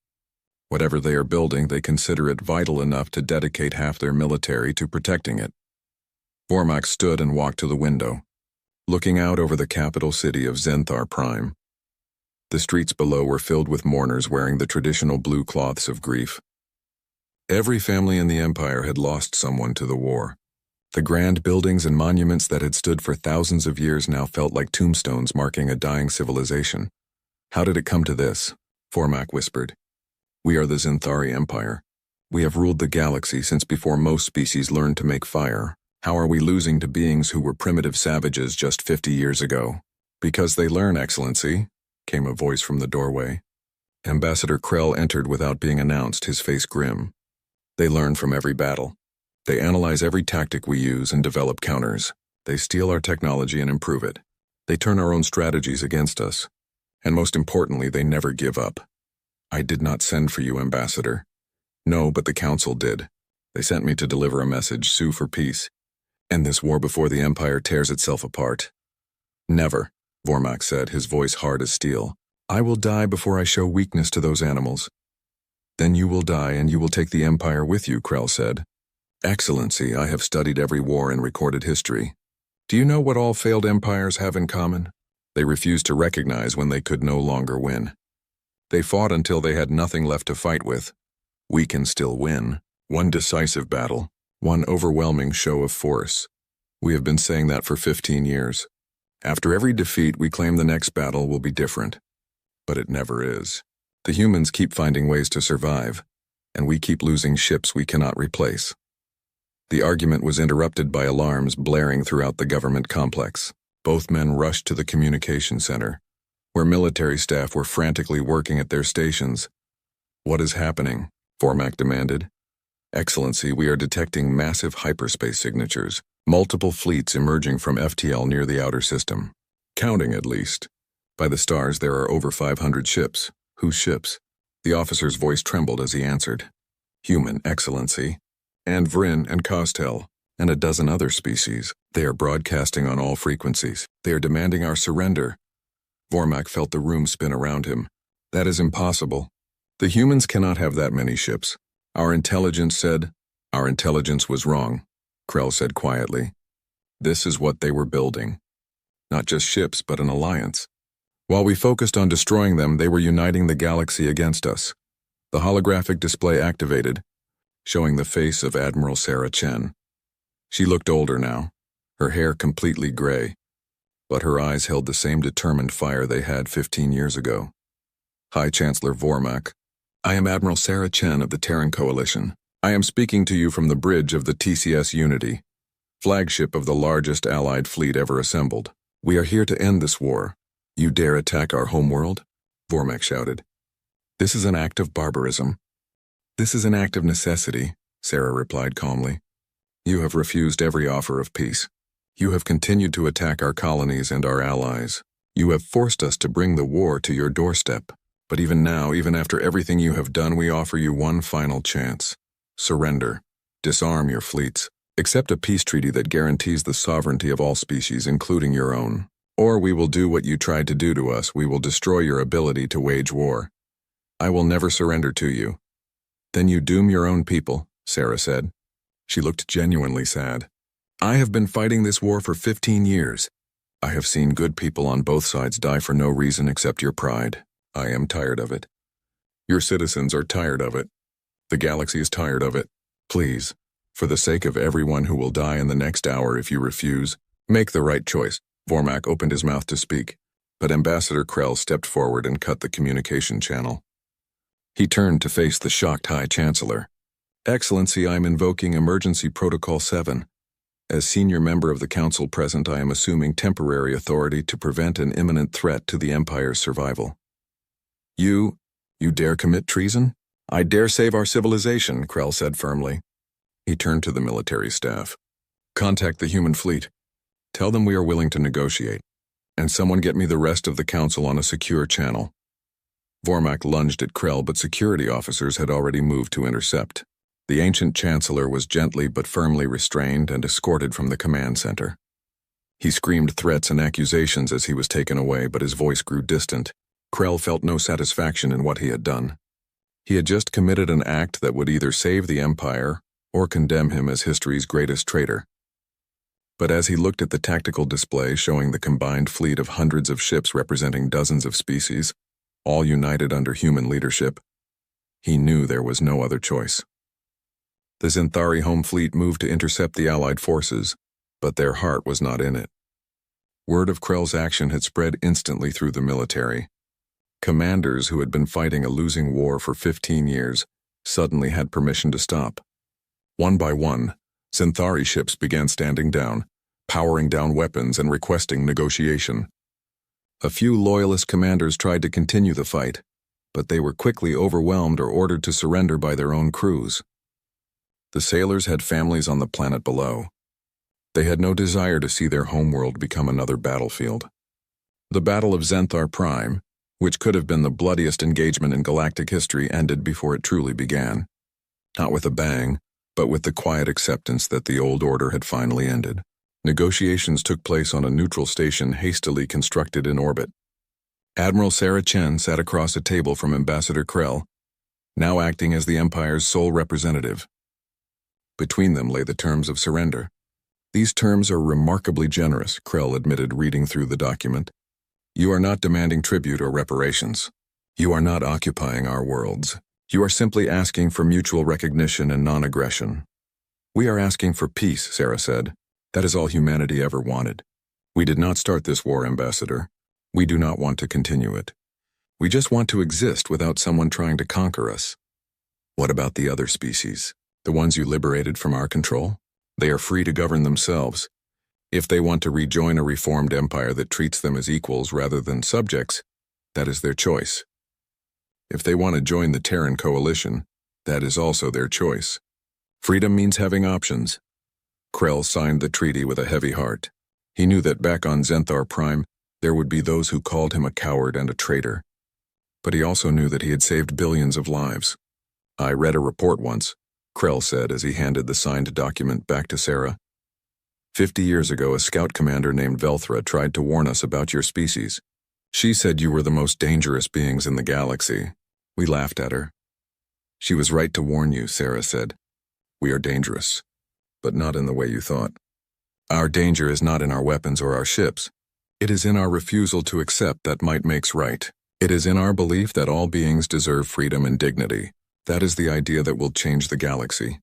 Whatever they are building, they consider it vital enough to dedicate half their military to protecting it." Vormak stood and walked to the window, looking out over the capital city of Zenthar Prime. The streets below were filled with mourners wearing the traditional blue cloths of grief. Every family in the Empire had lost someone to the war. The grand buildings and monuments that had stood for thousands of years now felt like tombstones marking a dying civilization. "How did it come to this?" Vormak whispered. "We are the Zenthari Empire. We have ruled the galaxy since before most species learned to make fire. How are we losing to beings who were primitive savages just 50 years ago?" "Because they learn, Excellency," came a voice from the doorway. Ambassador Krell entered without being announced, his face grim. "They learn from every battle. They analyze every tactic we use and develop counters. They steal our technology and improve it. They turn our own strategies against us. And most importantly, they never give up. I did not send for you, Ambassador. No, but the Council did. They sent me to deliver a message, sue for peace. End this war before the Empire tears itself apart." "Never," Vormak said, his voice hard as steel. "I will die before I show weakness to those animals." "Then you will die and you will take the Empire with you," Krell said. "Excellency, I have studied every war in recorded history. Do you know what all failed empires have in common? They refused to recognize when they could no longer win. They fought until they had nothing left to fight with. We can still win. One decisive battle. One overwhelming show of force. We have been saying that for 15 years. After every defeat, we claim the next battle will be different. But it never is. The humans keep finding ways to survive, and we keep losing ships we cannot replace." The argument was interrupted by alarms blaring throughout the government complex. Both men rushed to the communication center, where military staff were frantically working at their stations. "What is happening?" Vormak demanded. "Excellency, we are detecting massive hyperspace signatures, multiple fleets emerging from FTL near the outer system. Counting, at least. By the stars, there are over 500 ships. Whose ships?" The officer's voice trembled as he answered. "Human, Excellency. And Vrin and Kostel, and a dozen other species. They are broadcasting on all frequencies. They are demanding our surrender." Vormak felt the room spin around him. "That is impossible. The humans cannot have that many ships. Our intelligence said—" "Our intelligence was wrong," Krell said quietly. "This is what they were building. Not just ships, but an alliance. While we focused on destroying them, they were uniting the galaxy against us." The holographic display activated, showing the face of Admiral Sarah Chen. She looked older now, her hair completely gray, but her eyes held the same determined fire they had 15 years ago. "High Chancellor Vormak, I am Admiral Sarah Chen of the Terran Coalition. I am speaking to you from the bridge of the TCS Unity, flagship of the largest Allied fleet ever assembled. We are here to end this war. You dare attack our homeworld? Vormak shouted. This is an act of barbarism. This is an act of necessity, Sarah replied calmly. You have refused every offer of peace. You have continued to attack our colonies and our allies. You have forced us to bring the war to your doorstep. But even now, even after everything you have done, we offer you one final chance. Surrender. Disarm your fleets. Accept a peace treaty that guarantees the sovereignty of all species, including your own. Or we will do what you tried to do to us. We will destroy your ability to wage war. I will never surrender to you. Then you doom your own people, Sarah said. She looked genuinely sad. I have been fighting this war for 15 years. I have seen good people on both sides die for no reason except your pride. I am tired of it. Your citizens are tired of it. The galaxy is tired of it. Please, for the sake of everyone who will die in the next hour if you refuse, make the right choice. Vormak opened his mouth to speak, but Ambassador Krell stepped forward and cut the communication channel. He turned to face the shocked High Chancellor. Excellency, I am invoking Emergency Protocol 7. As senior member of the Council present, I am assuming temporary authority to prevent an imminent threat to the Empire's survival. You dare commit treason? I dare save our civilization, Krell said firmly. He turned to the military staff. Contact the human fleet. Tell them we are willing to negotiate. And someone get me the rest of the Council on a secure channel. Vormak lunged at Krell, but security officers had already moved to intercept. The ancient Chancellor was gently but firmly restrained and escorted from the command center. He screamed threats and accusations as he was taken away, but his voice grew distant. Krell felt no satisfaction in what he had done. He had just committed an act that would either save the Empire or condemn him as history's greatest traitor. But as he looked at the tactical display showing the combined fleet of hundreds of ships representing dozens of species, all united under human leadership, he knew there was no other choice. The Zenthari home fleet moved to intercept the Allied forces, but their heart was not in it. Word of Krell's action had spread instantly through the military. Commanders who had been fighting a losing war for 15 years suddenly had permission to stop. One by one, Zenthari ships began standing down, powering down weapons and requesting negotiation. A few loyalist commanders tried to continue the fight, but they were quickly overwhelmed or ordered to surrender by their own crews. The sailors had families on the planet below. They had no desire to see their homeworld become another battlefield. The Battle of Zenthar Prime, which could have been the bloodiest engagement in galactic history, ended before it truly began. Not with a bang, but with the quiet acceptance that the old order had finally ended. Negotiations took place on a neutral station hastily constructed in orbit. Admiral Sarah Chen sat across a table from Ambassador Krell, now acting as the Empire's sole representative. Between them lay the terms of surrender. These terms are remarkably generous, Krell admitted, reading through the document. You are not demanding tribute or reparations. You are not occupying our worlds. You are simply asking for mutual recognition and non-aggression. We are asking for peace, Sarah said. That is all humanity ever wanted. We did not start this war, Ambassador. We do not want to continue it. We just want to exist without someone trying to conquer us. What about the other species? The ones you liberated from our control? They are free to govern themselves. If they want to rejoin a reformed empire that treats them as equals rather than subjects, that is their choice. If they want to join the Terran Coalition, that is also their choice. Freedom means having options. Krell signed the treaty with a heavy heart. He knew that back on Zenthar Prime, there would be those who called him a coward and a traitor. But he also knew that he had saved billions of lives. I read a report once, Krell said as he handed the signed document back to Sarah. 50 years ago, a scout commander named Velthra tried to warn us about your species. She said you were the most dangerous beings in the galaxy. We laughed at her. She was right to warn you, Sarah said. We are dangerous, but not in the way you thought. Our danger is not in our weapons or our ships. It is in our refusal to accept that might makes right. It is in our belief that all beings deserve freedom and dignity. That is the idea that will change the galaxy.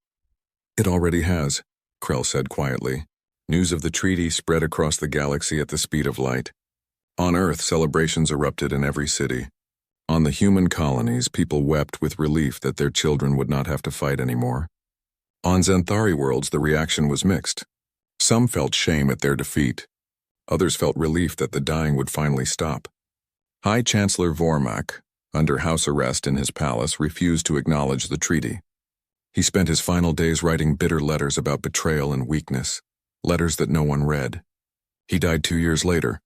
It already has, Krell said quietly. News of the treaty spread across the galaxy at the speed of light. On Earth, celebrations erupted in every city. On the human colonies, people wept with relief that their children would not have to fight anymore. On Xanthari worlds, the reaction was mixed. Some felt shame at their defeat. Others felt relief that the dying would finally stop. High Chancellor Vormak, under house arrest in his palace, refused to acknowledge the treaty. He spent his final days writing bitter letters about betrayal and weakness, letters that no one read. He died 2 years later,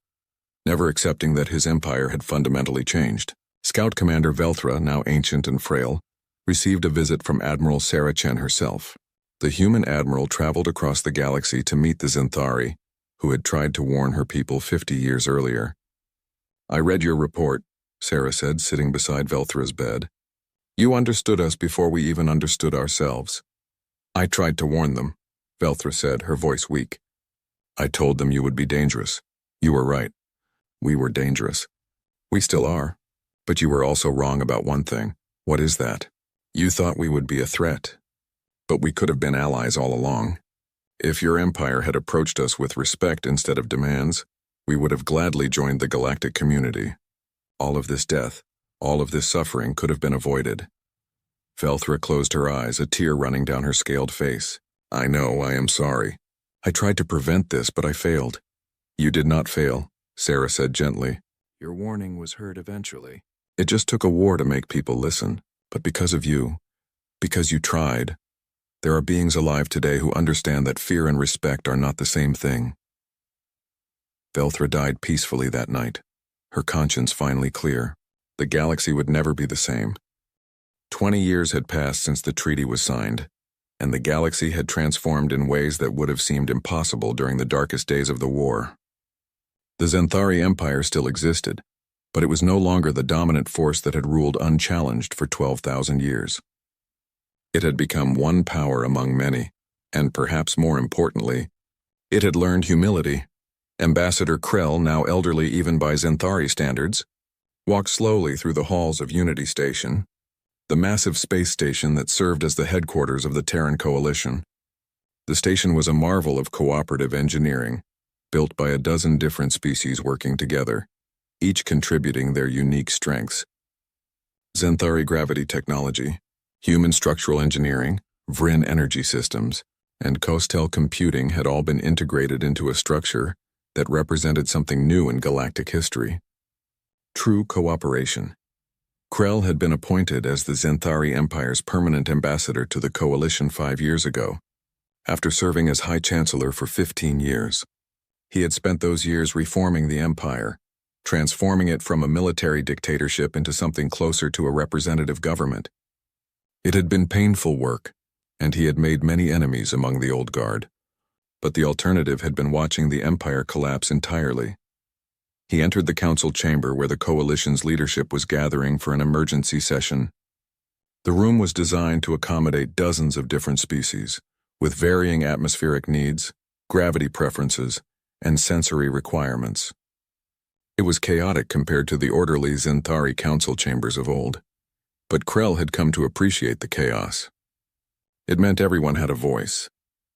never accepting that his empire had fundamentally changed. Scout Commander Velthra, now ancient and frail, received a visit from Admiral Sarah Chen herself. The human admiral traveled across the galaxy to meet the Xanthari, who had tried to warn her people 50 years earlier. "I read your report," Sarah said, sitting beside Velthra's bed. "You understood us before we even understood ourselves." "I tried to warn them," Velthra said, her voice weak. "I told them you would be dangerous. You were right. We were dangerous. We still are. But you were also wrong about one thing." "What is that?" "You thought we would be a threat. But we could have been allies all along. If your empire had approached us with respect instead of demands, we would have gladly joined the galactic community. All of this death, all of this suffering could have been avoided." Velthra closed her eyes, a tear running down her scaled face. "I know, I am sorry. I tried to prevent this, but I failed." "You did not fail," Sarah said gently. "Your warning was heard eventually. It just took a war to make people listen. But because of you, because you tried, there are beings alive today who understand that fear and respect are not the same thing." Velthra died peacefully that night, her conscience finally clear. The galaxy would never be the same. 20 years had passed since the treaty was signed, and the galaxy had transformed in ways that would have seemed impossible during the darkest days of the war. The Xanthari Empire still existed, but it was no longer the dominant force that had ruled unchallenged for 12,000 years. It had become one power among many, and perhaps more importantly, it had learned humility. Ambassador Krell, now elderly even by Xanthari standards, walked slowly through the halls of Unity Station, the massive space station that served as the headquarters of the Terran Coalition. The station was a marvel of cooperative engineering, built by a dozen different species working together, each contributing their unique strengths. Xanthari gravity technology, human structural engineering, Vrin energy systems, and Costel computing had all been integrated into a structure that represented something new in galactic history. True cooperation. Krell had been appointed as the Xanthari Empire's permanent ambassador to the Coalition 5 years ago, after serving as High Chancellor for 15 years. He had spent those years reforming the Empire, transforming it from a military dictatorship into something closer to a representative government. It had been painful work, and he had made many enemies among the old guard. But the alternative had been watching the Empire collapse entirely. He entered the council chamber where the Coalition's leadership was gathering for an emergency session. The room was designed to accommodate dozens of different species, with varying atmospheric needs, gravity preferences, and sensory requirements. It was chaotic compared to the orderly Xanthari council chambers of old, but Krell had come to appreciate the chaos. It meant everyone had a voice.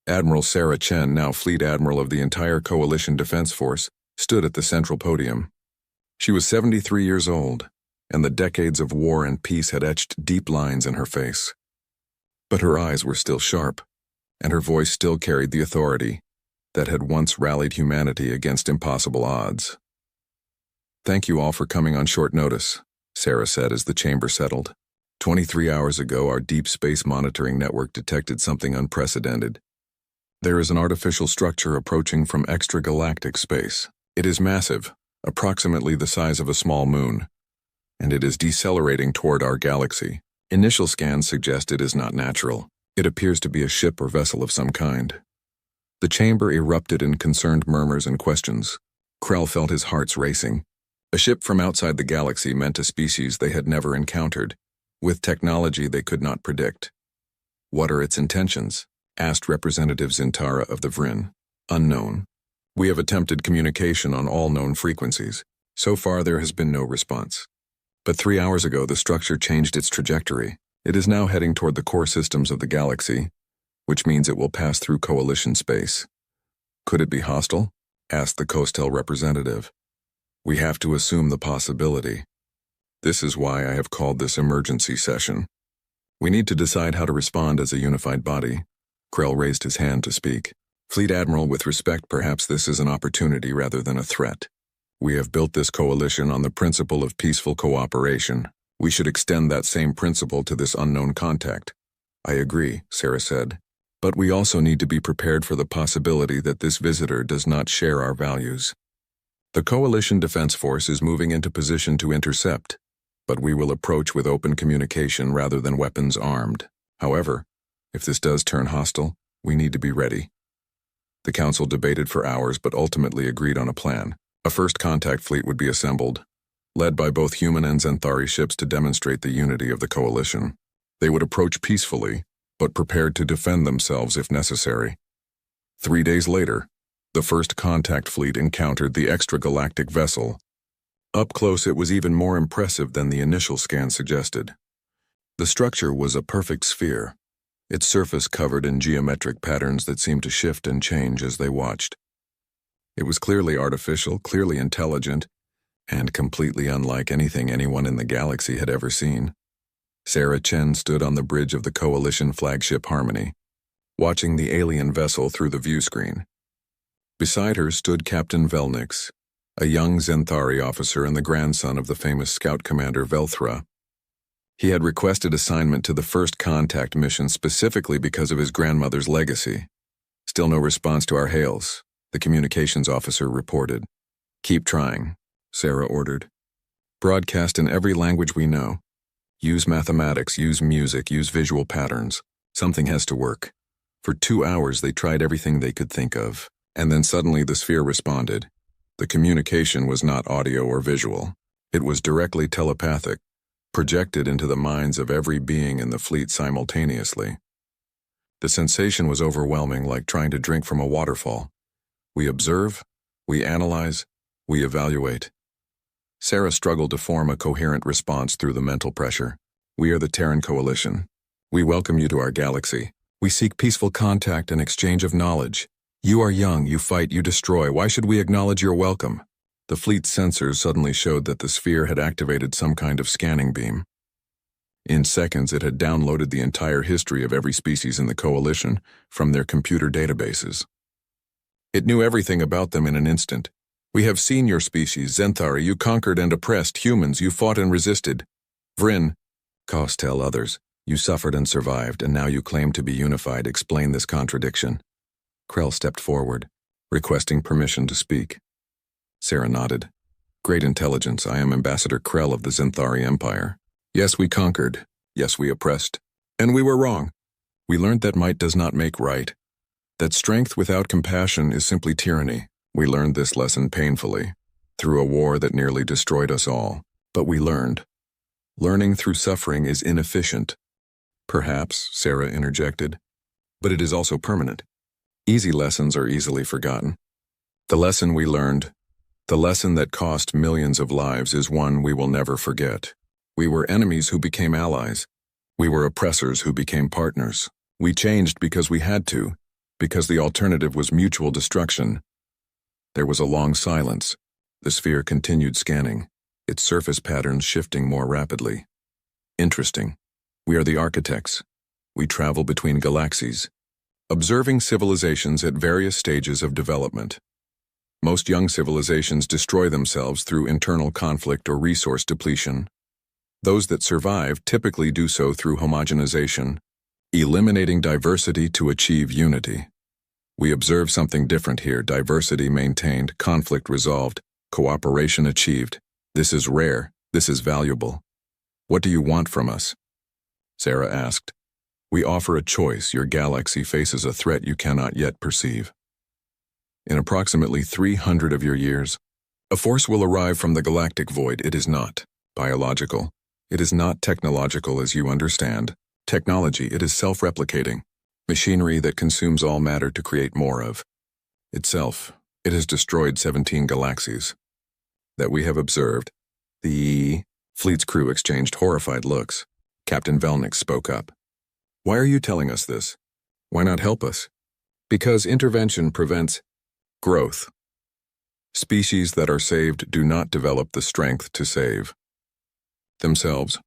Admiral Sarah Chen, now Fleet Admiral of the entire Coalition Defense Force, stood at the central podium. She was 73 years old, and the decades of war and peace had etched deep lines in her face. But her eyes were still sharp, and her voice still carried the authority that had once rallied humanity against impossible odds. "Thank you all for coming on short notice," Sarah said as the chamber settled. 23 hours ago, our deep space monitoring network detected something unprecedented. There is an artificial structure approaching from extragalactic space. It is massive, approximately the size of a small moon, and it is decelerating toward our galaxy. Initial scans suggest it is not natural. It appears to be a ship or vessel of some kind. The chamber erupted in concerned murmurs and questions. Krell felt his hearts racing. A ship from outside the galaxy meant a species they had never encountered, with technology they could not predict. "What are its intentions?" asked Representative Zintara of the Vrin. "Unknown. We have attempted communication on all known frequencies. So far there has been no response. But 3 hours ago the structure changed its trajectory. It is now heading toward the core systems of the galaxy, which means it will pass through Coalition space." "Could it be hostile?" asked the Costel representative. "We have to assume the possibility. This is why I have called this emergency session. We need to decide how to respond as a unified body. Krell raised his hand to speak. Fleet Admiral, with respect, perhaps this is an opportunity rather than a threat. We have built this coalition on the principle of peaceful cooperation. We should extend that same principle to this unknown contact. I agree, Sarah said. But we also need to be prepared for the possibility that this visitor does not share our values. The Coalition Defense Force is moving into position to intercept, but we will approach with open communication rather than weapons armed. However, if this does turn hostile, we need to be ready. The Council debated for hours but ultimately agreed on a plan. A first contact fleet would be assembled, led by both human and Xanthari ships to demonstrate the unity of the coalition. They would approach peacefully, but prepared to defend themselves if necessary. 3 days later, the first contact fleet encountered the extragalactic vessel. Up close, it was even more impressive than the initial scan suggested. The structure was a perfect sphere, its surface covered in geometric patterns that seemed to shift and change as they watched. It was clearly artificial, clearly intelligent, and completely unlike anything anyone in the galaxy had ever seen. Sarah Chen stood on the bridge of the Coalition flagship Harmony, watching the alien vessel through the view screen. Beside her stood Captain Velnix, a young Xanthari officer and the grandson of the famous Scout Commander Velthra. He had requested assignment to the first contact mission specifically because of his grandmother's legacy. Still no response to our hails, the communications officer reported. Keep trying, Sarah ordered. Broadcast in every language we know. Use mathematics, use music, use visual patterns. Something has to work. For 2 hours they tried everything they could think of, and then suddenly the sphere responded. The communication was not audio or visual. It was directly telepathic, projected into the minds of every being in the fleet simultaneously. The sensation was overwhelming, like trying to drink from a waterfall. We observe, we analyze, we evaluate. Sarah struggled to form a coherent response through the mental pressure. We are the Terran Coalition. We welcome you to our galaxy. We seek peaceful contact and exchange of knowledge. You are young, you fight, you destroy. Why should we acknowledge your welcome? The fleet's sensors suddenly showed that the sphere had activated some kind of scanning beam. In seconds, it had downloaded the entire history of every species in the Coalition from their computer databases. It knew everything about them in an instant. We have seen your species, Xanthari. You conquered and oppressed humans. You fought and resisted. Vryn, Kostel, others. You suffered and survived, and now you claim to be unified. Explain this contradiction. Krell stepped forward, requesting permission to speak. Sarah nodded. Great intelligence. I am Ambassador Krell of the Xanthari Empire. Yes, we conquered. Yes, we oppressed. And we were wrong. We learned that might does not make right. That strength without compassion is simply tyranny. We learned this lesson painfully, through a war that nearly destroyed us all. But we learned. Learning through suffering is inefficient. Perhaps, Sarah interjected, but it is also permanent. Easy lessons are easily forgotten. The lesson we learned, the lesson that cost millions of lives, is one we will never forget. We were enemies who became allies. We were oppressors who became partners. We changed because we had to, because the alternative was mutual destruction. There was a long silence. The sphere continued scanning, its surface patterns shifting more rapidly. Interesting. We are the architects. We travel between galaxies, observing civilizations at various stages of development. Most young civilizations destroy themselves through internal conflict or resource depletion. Those that survive typically do so through homogenization, eliminating diversity to achieve unity. We observe something different here: diversity maintained, conflict resolved, cooperation achieved. This is rare. This is valuable. What do you want from us? Sarah asked. We offer a choice. Your galaxy faces a threat you cannot yet perceive. In approximately 300 of your years, a force will arrive from the galactic void. It is not biological. It is not technological as you understand. Technology, it is self-replicating. Machinery that consumes all matter to create more of itself. It has destroyed 17 galaxies that we have observed. The fleet's crew exchanged horrified looks. Captain Velnix spoke up. Why are you telling us this? Why not help us? Because intervention prevents growth. Species that are saved do not develop the strength to save. themselves.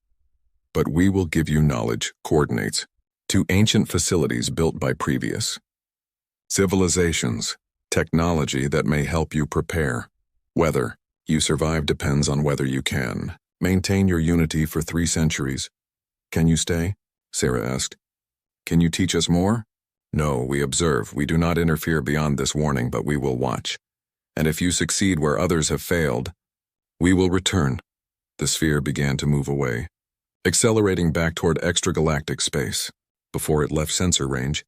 But we will give you knowledge, coordinates, to ancient facilities built by previous civilizations, technology that may help you prepare. Whether you survive depends on whether you can maintain your unity for 3 centuries. Can you stay? Sarah asked. Can you teach us more? No, we observe. We do not interfere beyond this warning, but we will watch. And if you succeed where others have failed, we will return. The sphere began to move away, accelerating back toward extragalactic space. Before it left sensor range,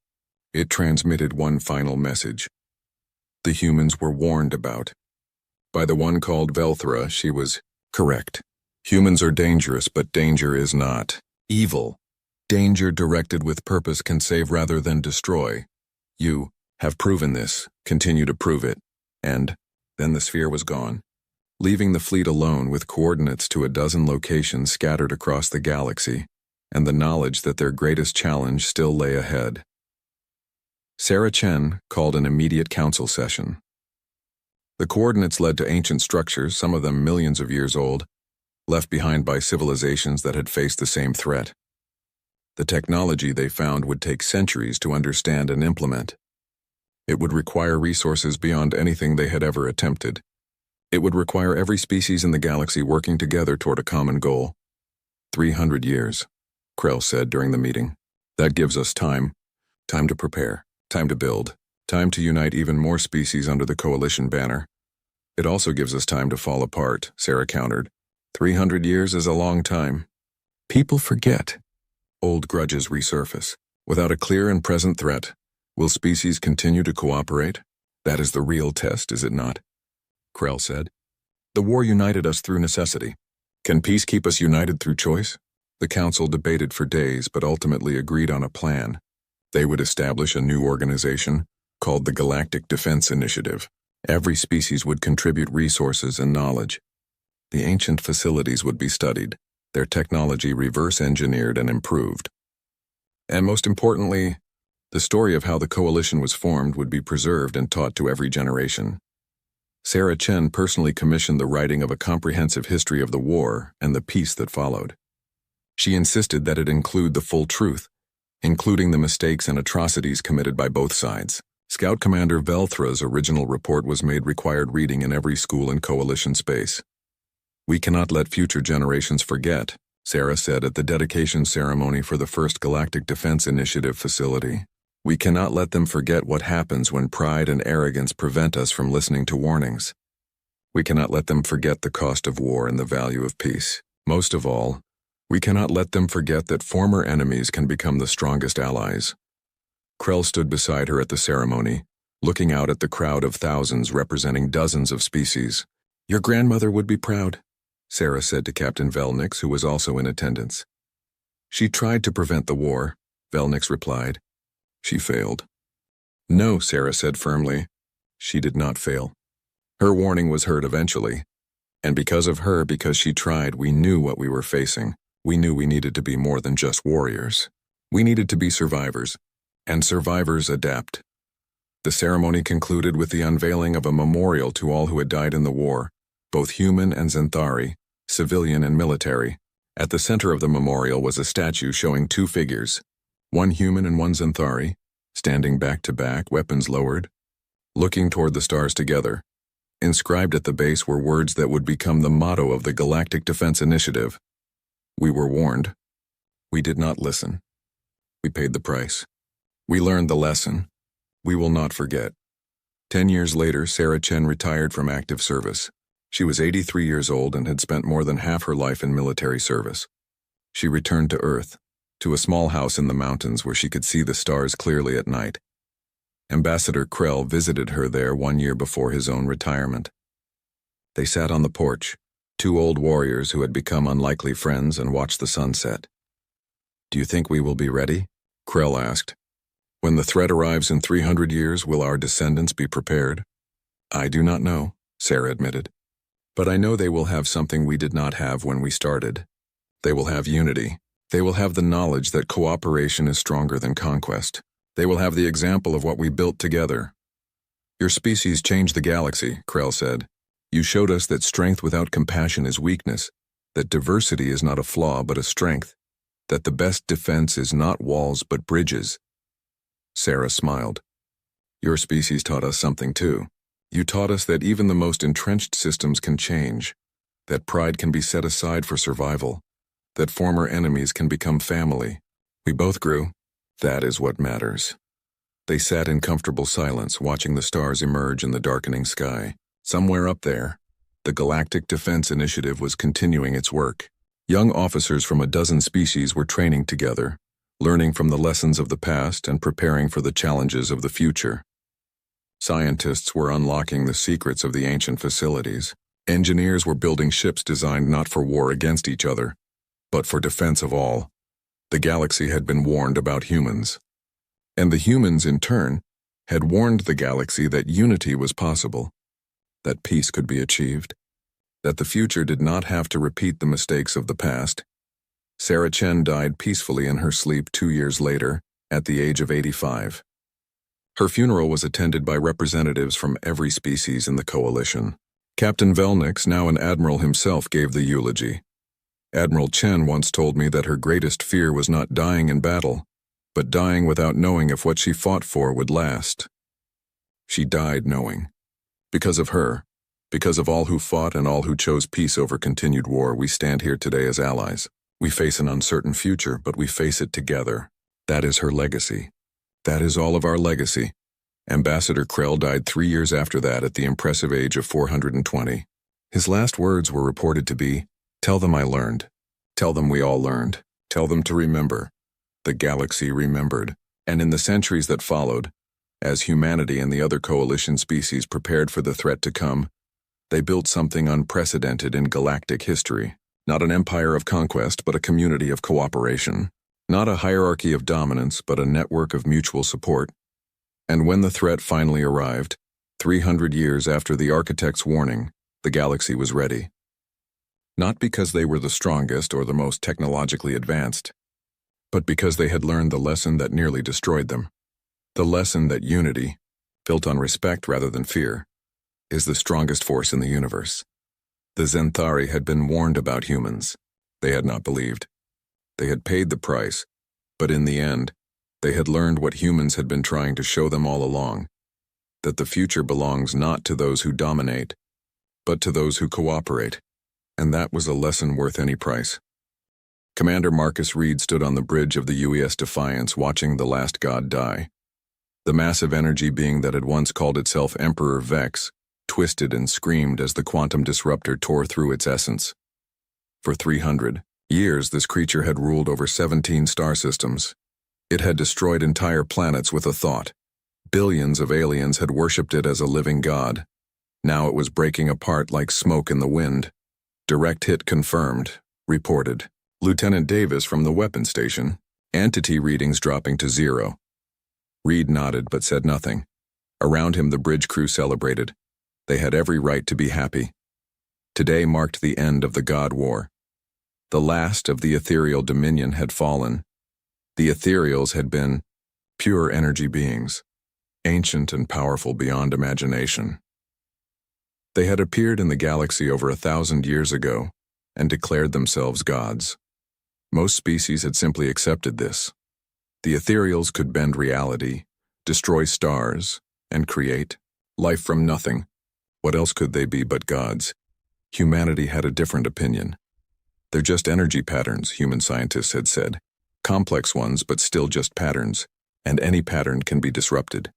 it transmitted one final message. The humans were warned about. By the one called Velthra, she was correct. Humans are dangerous, but danger is not evil. Danger directed with purpose can save rather than destroy. You have proven this, continue to prove it. And then the sphere was gone, leaving the fleet alone with coordinates to a dozen locations scattered across the galaxy, and the knowledge that their greatest challenge still lay ahead. Sarah Chen called an immediate council session. The coordinates led to ancient structures, some of them millions of years old, left behind by civilizations that had faced the same threat. The technology they found would take centuries to understand and implement. It would require resources beyond anything they had ever attempted. It would require every species in the galaxy working together toward a common goal. 300 years, Krell said during the meeting. That gives us time. Time to prepare, time to build, time to unite even more species under the Coalition banner. It also gives us time to fall apart, Sarah countered. 300 years is a long time. People forget. Old grudges resurface. Without a clear and present threat, will species continue to cooperate? That is the real test, is it not? Krell said. The war united us through necessity. Can peace keep us united through choice? The council debated for days, but ultimately agreed on a plan. They would establish a new organization called the Galactic Defense Initiative. Every species would contribute resources and knowledge. The ancient facilities would be studied, their technology reverse-engineered and improved. And most importantly, the story of how the coalition was formed would be preserved and taught to every generation. Sarah Chen personally commissioned the writing of a comprehensive history of the war and the peace that followed. She insisted that it include the full truth, including the mistakes and atrocities committed by both sides. Scout Commander Velthra's original report was made required reading in every school in Coalition space. We cannot let future generations forget, Sarah said at the dedication ceremony for the first Galactic Defense Initiative facility. We cannot let them forget what happens when pride and arrogance prevent us from listening to warnings. We cannot let them forget the cost of war and the value of peace. Most of all, we cannot let them forget that former enemies can become the strongest allies. Krell stood beside her at the ceremony, looking out at the crowd of thousands representing dozens of species. Your grandmother would be proud, Sarah said to Captain Velnix, who was also in attendance. She tried to prevent the war, Velnix replied. She failed. No, Sarah said firmly. She did not fail. Her warning was heard eventually. And because of her, because she tried, we knew what we were facing. We knew we needed to be more than just warriors. We needed to be survivors. And survivors adapt. The ceremony concluded with the unveiling of a memorial to all who had died in the war, both human and Xanthari, civilian and military. At the center of the memorial was a statue showing 2 figures, one human and one Xanthari, standing back to back, weapons lowered, looking toward the stars together. Inscribed at the base were words that would become the motto of the Galactic Defense Initiative. We were warned. We did not listen. We paid the price. We learned the lesson. We will not forget. 10 years later, Sarah Chen retired from active service. She was 83 years old and had spent more than half her life in military service. She returned to Earth, to a small house in the mountains where she could see the stars clearly at night. Ambassador Krell visited her there 1 year before his own retirement. They sat on the porch, 2 old warriors who had become unlikely friends, and watched the sunset. Do you think we will be ready? Krell asked. When the threat arrives in 300 years, will our descendants be prepared? I do not know, Sarah admitted. But I know they will have something we did not have when we started. They will have unity. They will have the knowledge that cooperation is stronger than conquest. They will have the example of what we built together. Your species changed the galaxy, Krell said. You showed us that strength without compassion is weakness, that diversity is not a flaw but a strength, that the best defense is not walls but bridges. Sarah smiled. Your species taught us something too. You taught us that even the most entrenched systems can change, that pride can be set aside for survival, that former enemies can become family. We both grew. That is what matters. They sat in comfortable silence, watching the stars emerge in the darkening sky. Somewhere up there, the Galactic Defense Initiative was continuing its work. Young officers from a dozen species were training together, learning from the lessons of the past and preparing for the challenges of the future. Scientists were unlocking the secrets of the ancient facilities. Engineers were building ships designed not for war against each other, but for defense of all. The galaxy had been warned about humans. And the humans, in turn, had warned the galaxy that unity was possible, that peace could be achieved, that the future did not have to repeat the mistakes of the past. Sarah Chen died peacefully in her sleep 2 years later, at the age of 85. Her funeral was attended by representatives from every species in the coalition. Captain Velnix, now an admiral himself, gave the eulogy. Admiral Chen once told me that her greatest fear was not dying in battle, but dying without knowing if what she fought for would last. She died knowing. Because of her, because of all who fought and all who chose peace over continued war, we stand here today as allies. We face an uncertain future, but we face it together. That is her legacy. That is all of our legacy. Ambassador Krell died 3 years after that at the impressive age of 420. His last words were reported to be, "Tell them I learned. Tell them we all learned. Tell them to remember." The galaxy remembered. And in the centuries that followed, as humanity and the other coalition species prepared for the threat to come, they built something unprecedented in galactic history. Not an empire of conquest, but a community of cooperation. Not a hierarchy of dominance, but a network of mutual support. And when the threat finally arrived, 300 years after the architect's warning, the galaxy was ready. Not because they were the strongest or the most technologically advanced, but because they had learned the lesson that nearly destroyed them. The lesson that unity, built on respect rather than fear, is the strongest force in the universe. The Zenthari had been warned about humans. They had not believed. They had paid the price, but in the end, they had learned what humans had been trying to show them all along, that the future belongs not to those who dominate, but to those who cooperate, and that was a lesson worth any price. Commander Marcus Reed stood on the bridge of the UES Defiance watching the last god die. The massive energy being that had once called itself Emperor Vex twisted and screamed as the quantum disruptor tore through its essence. For 300 years, this creature had ruled over 17 star systems. It had destroyed entire planets with a thought. Billions of aliens had worshipped it as a living god. Now it was breaking apart like smoke in the wind. Direct hit confirmed, reported Lieutenant Davis from the weapons station, entity readings dropping to 0. Reed nodded but said nothing. Around him the bridge crew celebrated. They had every right to be happy. Today marked the end of the God War. The last of the ethereal dominion had fallen. The ethereals had been pure energy beings, ancient and powerful beyond imagination. They had appeared in the galaxy over 1,000 years ago and declared themselves gods. Most species had simply accepted this. The ethereals could bend reality, destroy stars, and create life from nothing. What else could they be but gods? Humanity had a different opinion. They're just energy patterns, human scientists had said. Complex ones, but still just patterns, and any pattern can be disrupted.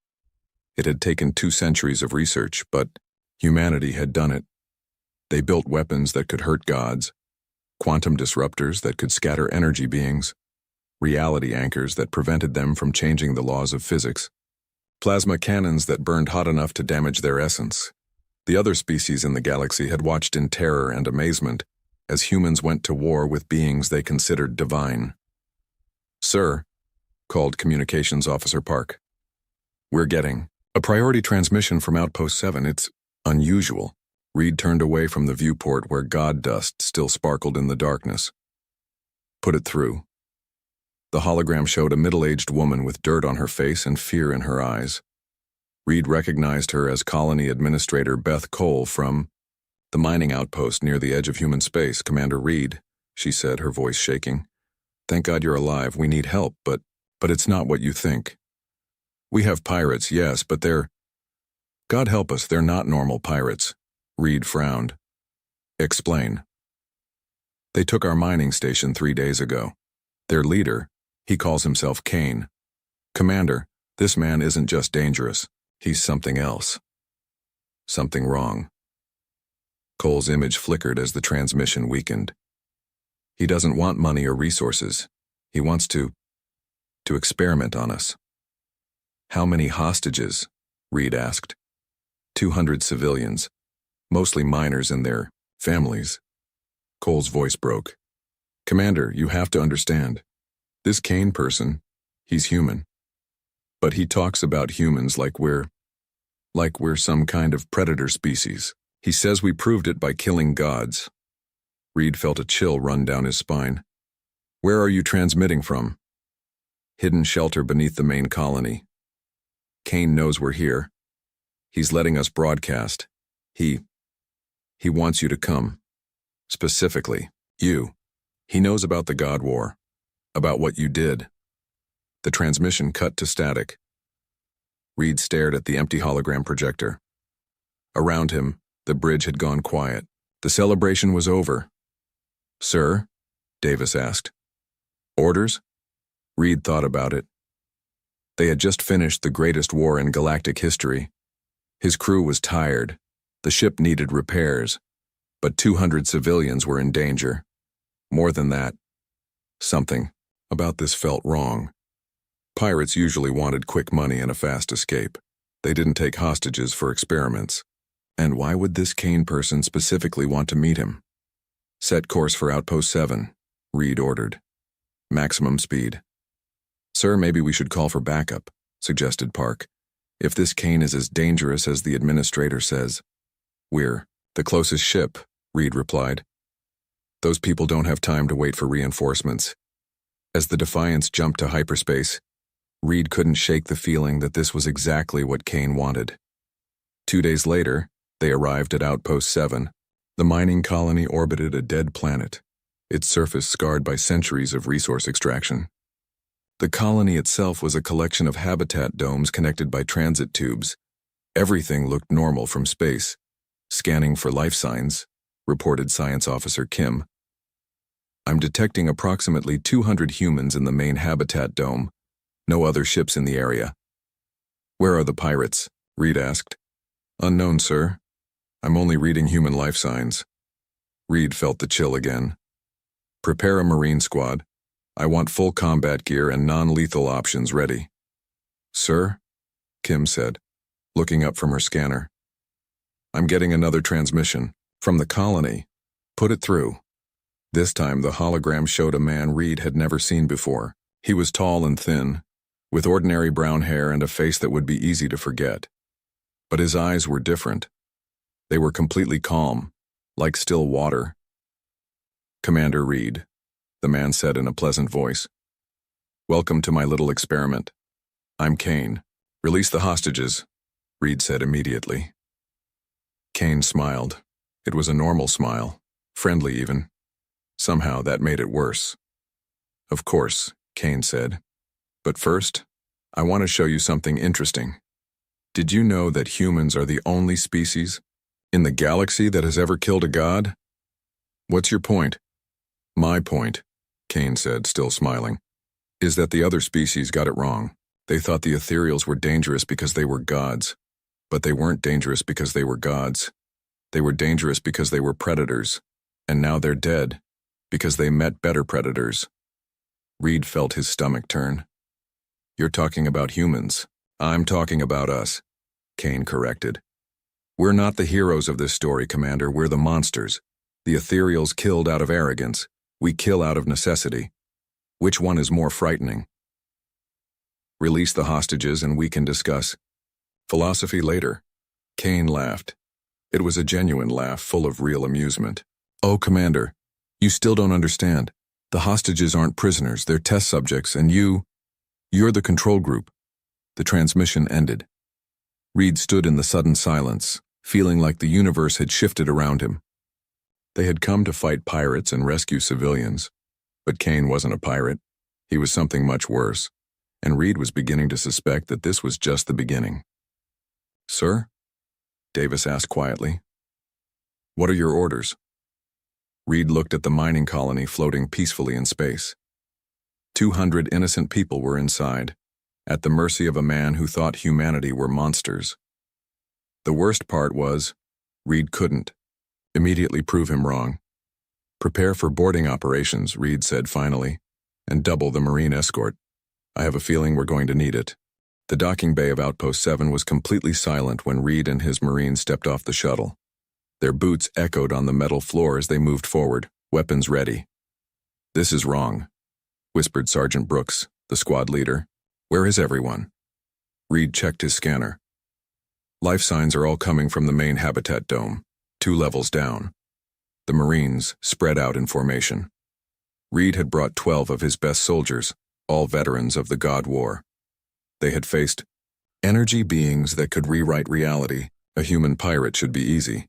It had taken 2 centuries of research, but humanity had done it. They built weapons that could hurt gods, quantum disruptors that could scatter energy beings, reality anchors that prevented them from changing the laws of physics, plasma cannons that burned hot enough to damage their essence. The other species in the galaxy had watched in terror and amazement as humans went to war with beings they considered divine. "Sir," called Communications Officer Park. "We're getting a priority transmission from Outpost 7. It's unusual." Reed turned away from the viewport where god dust still sparkled in the darkness. "Put it through." The hologram showed a middle-aged woman with dirt on her face and fear in her eyes. Reed recognized her as Colony Administrator Beth Cole from The mining outpost near the edge of human space, Commander Reed, she said, her voice shaking. Thank God you're alive. We need help, but it's not what you think. We have pirates, yes, but they're... God help us, they're not normal pirates. Reed frowned. Explain. They took our mining station 3 days ago. Their leader, he calls himself Kane. Commander, this man isn't just dangerous. He's something else. Something wrong. Cole's image flickered as the transmission weakened. He doesn't want money or resources. He wants to experiment on us. How many hostages? Reed asked. 200 civilians, mostly miners and their families. Cole's voice broke. Commander, you have to understand. This Kane person, he's human. But he talks about humans like we're some kind of predator species. He says we proved it by killing gods. Reed felt a chill run down his spine. Where are you transmitting from? Hidden shelter beneath the main colony. Kane knows we're here. He's letting us broadcast. He wants you to come. Specifically, you. He knows about the God War. About what you did. The transmission cut to static. Reed stared at the empty hologram projector. Around him, the bridge had gone quiet. The celebration was over. Sir? Davis asked. Orders? Reed thought about it. They had just finished the greatest war in galactic history. His crew was tired. The ship needed repairs. But 200 civilians were in danger. More than that. Something about this felt wrong. Pirates usually wanted quick money and a fast escape. They didn't take hostages for experiments. And why would this Kane person specifically want to meet him? Set course for Outpost 7, Reed ordered. Maximum speed. Sir, maybe we should call for backup, suggested Park. If this Kane is as dangerous as the administrator says. We're the closest ship, Reed replied. Those people don't have time to wait for reinforcements. As the Defiance jumped to hyperspace, Reed couldn't shake the feeling that this was exactly what Kane wanted. 2 days later, they arrived at Outpost 7. The mining colony orbited a dead planet, its surface scarred by centuries of resource extraction. The colony itself was a collection of habitat domes connected by transit tubes. Everything looked normal from space. Scanning for life signs, reported Science Officer Kim. I'm detecting approximately 200 humans in the main habitat dome. No other ships in the area. Where are the pirates? Reed asked. Unknown, sir. I'm only reading human life signs. Reed felt the chill again. Prepare a Marine squad. I want full combat gear and non-lethal options ready. Sir? Kim said, looking up from her scanner. I'm getting another transmission. From the colony. Put it through. This time the hologram showed a man Reed had never seen before. He was tall and thin, with ordinary brown hair and a face that would be easy to forget. But his eyes were different. They were completely calm, like still water. Commander Reed, the man said in a pleasant voice. Welcome to my little experiment. I'm Kane. Release the hostages, Reed said immediately. Kane smiled. It was a normal smile, friendly even. Somehow that made it worse. Of course, Kane said. But first, I want to show you something interesting. Did you know that humans are the only species in the galaxy that has ever killed a god? What's your point? My point, Kane said, still smiling, is that the other species got it wrong. They thought the ethereals were dangerous because they were gods. But they weren't dangerous because they were gods. They were dangerous because they were predators. And now they're dead, because they met better predators. Reed felt his stomach turn. You're talking about humans. I'm talking about us, Kane corrected. We're not the heroes of this story, Commander. We're the monsters. The ethereals killed out of arrogance. We kill out of necessity. Which one is more frightening? Release the hostages and we can discuss philosophy later. Kane laughed. It was a genuine laugh full of real amusement. Oh, Commander, you still don't understand. The hostages aren't prisoners, they're test subjects, and you're the control group. The transmission ended. Reed stood in the sudden silence, feeling like the universe had shifted around him. They had come to fight pirates and rescue civilians, but Kane wasn't a pirate. He was something much worse, and Reed was beginning to suspect that this was just the beginning. "Sir?" Davis asked quietly. "What are your orders?" Reed looked at the mining colony floating peacefully in space. 200 innocent people were inside, at the mercy of a man who thought humanity were monsters. The worst part was, Reed couldn't immediately prove him wrong. "Prepare for boarding operations," Reed said finally, "and double the Marine escort. I have a feeling we're going to need it." The docking bay of Outpost 7 was completely silent when Reed and his Marines stepped off the shuttle. Their boots echoed on the metal floor as they moved forward, weapons ready. "This is wrong," whispered Sergeant Brooks, the squad leader. "Where is everyone?" Reed checked his scanner. "Life signs are all coming from the main habitat dome, 2 levels down." The Marines spread out in formation. Reed had brought 12 of his best soldiers, all veterans of the God War. They had faced energy beings that could rewrite reality. A human pirate should be easy.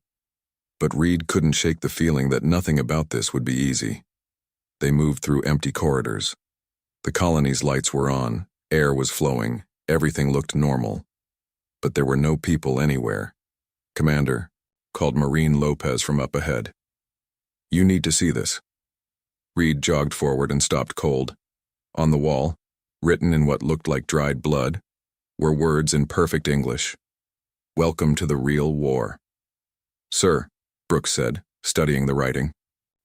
But Reed couldn't shake the feeling that nothing about this would be easy. They moved through empty corridors. The colony's lights were on, air was flowing, everything looked normal. But there were no people anywhere. "Commander," called Marine Lopez from up ahead. "You need to see this." Reed jogged forward and stopped cold. On the wall, written in what looked like dried blood, were words in perfect English. "Welcome to the real war." "Sir," Brooks said, studying the writing.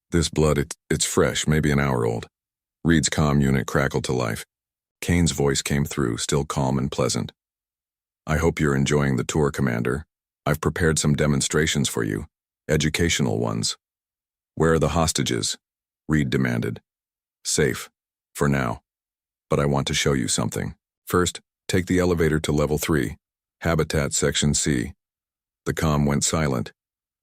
"This blood, it's fresh, maybe an hour old." Reed's comm unit crackled to life. Kane's voice came through, still calm and pleasant. "I hope you're enjoying the tour, Commander. I've prepared some demonstrations for you, educational ones." "Where are the hostages?" Reed demanded. "Safe, for now. But I want to show you something. First, take the elevator to level 3, Habitat Section C." The comm went silent.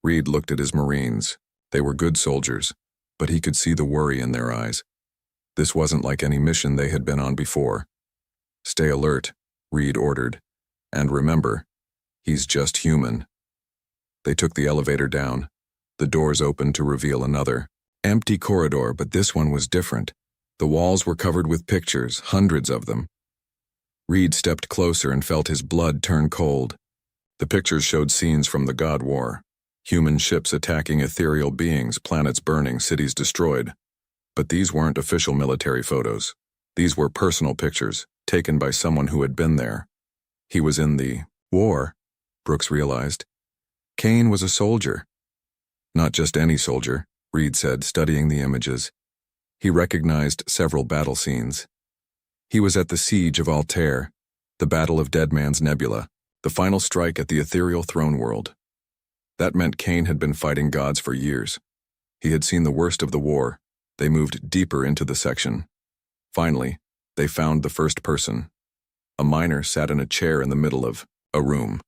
Reed looked at his Marines. They were good soldiers, but he could see the worry in their eyes. This wasn't like any mission they had been on before. "Stay alert," Reed ordered. "And remember, he's just human." They took the elevator down. The doors opened to reveal another, empty corridor, but this one was different. The walls were covered with pictures, hundreds of them. Reed stepped closer and felt his blood turn cold. The pictures showed scenes from the God War. Human ships attacking ethereal beings, planets burning, cities destroyed. But these weren't official military photos. These were personal pictures, taken by someone who had been there. He was in the war, Brooks realized. Kane was a soldier. Not just any soldier, Reed said, studying the images. He recognized several battle scenes. He was at the siege of Altair, the Battle of Dead Man's Nebula, the final strike at the ethereal throne world. That meant Kane had been fighting gods for years. He had seen the worst of the war. They moved deeper into the section. Finally, they found the first person. A miner sat in a chair in the middle of a room.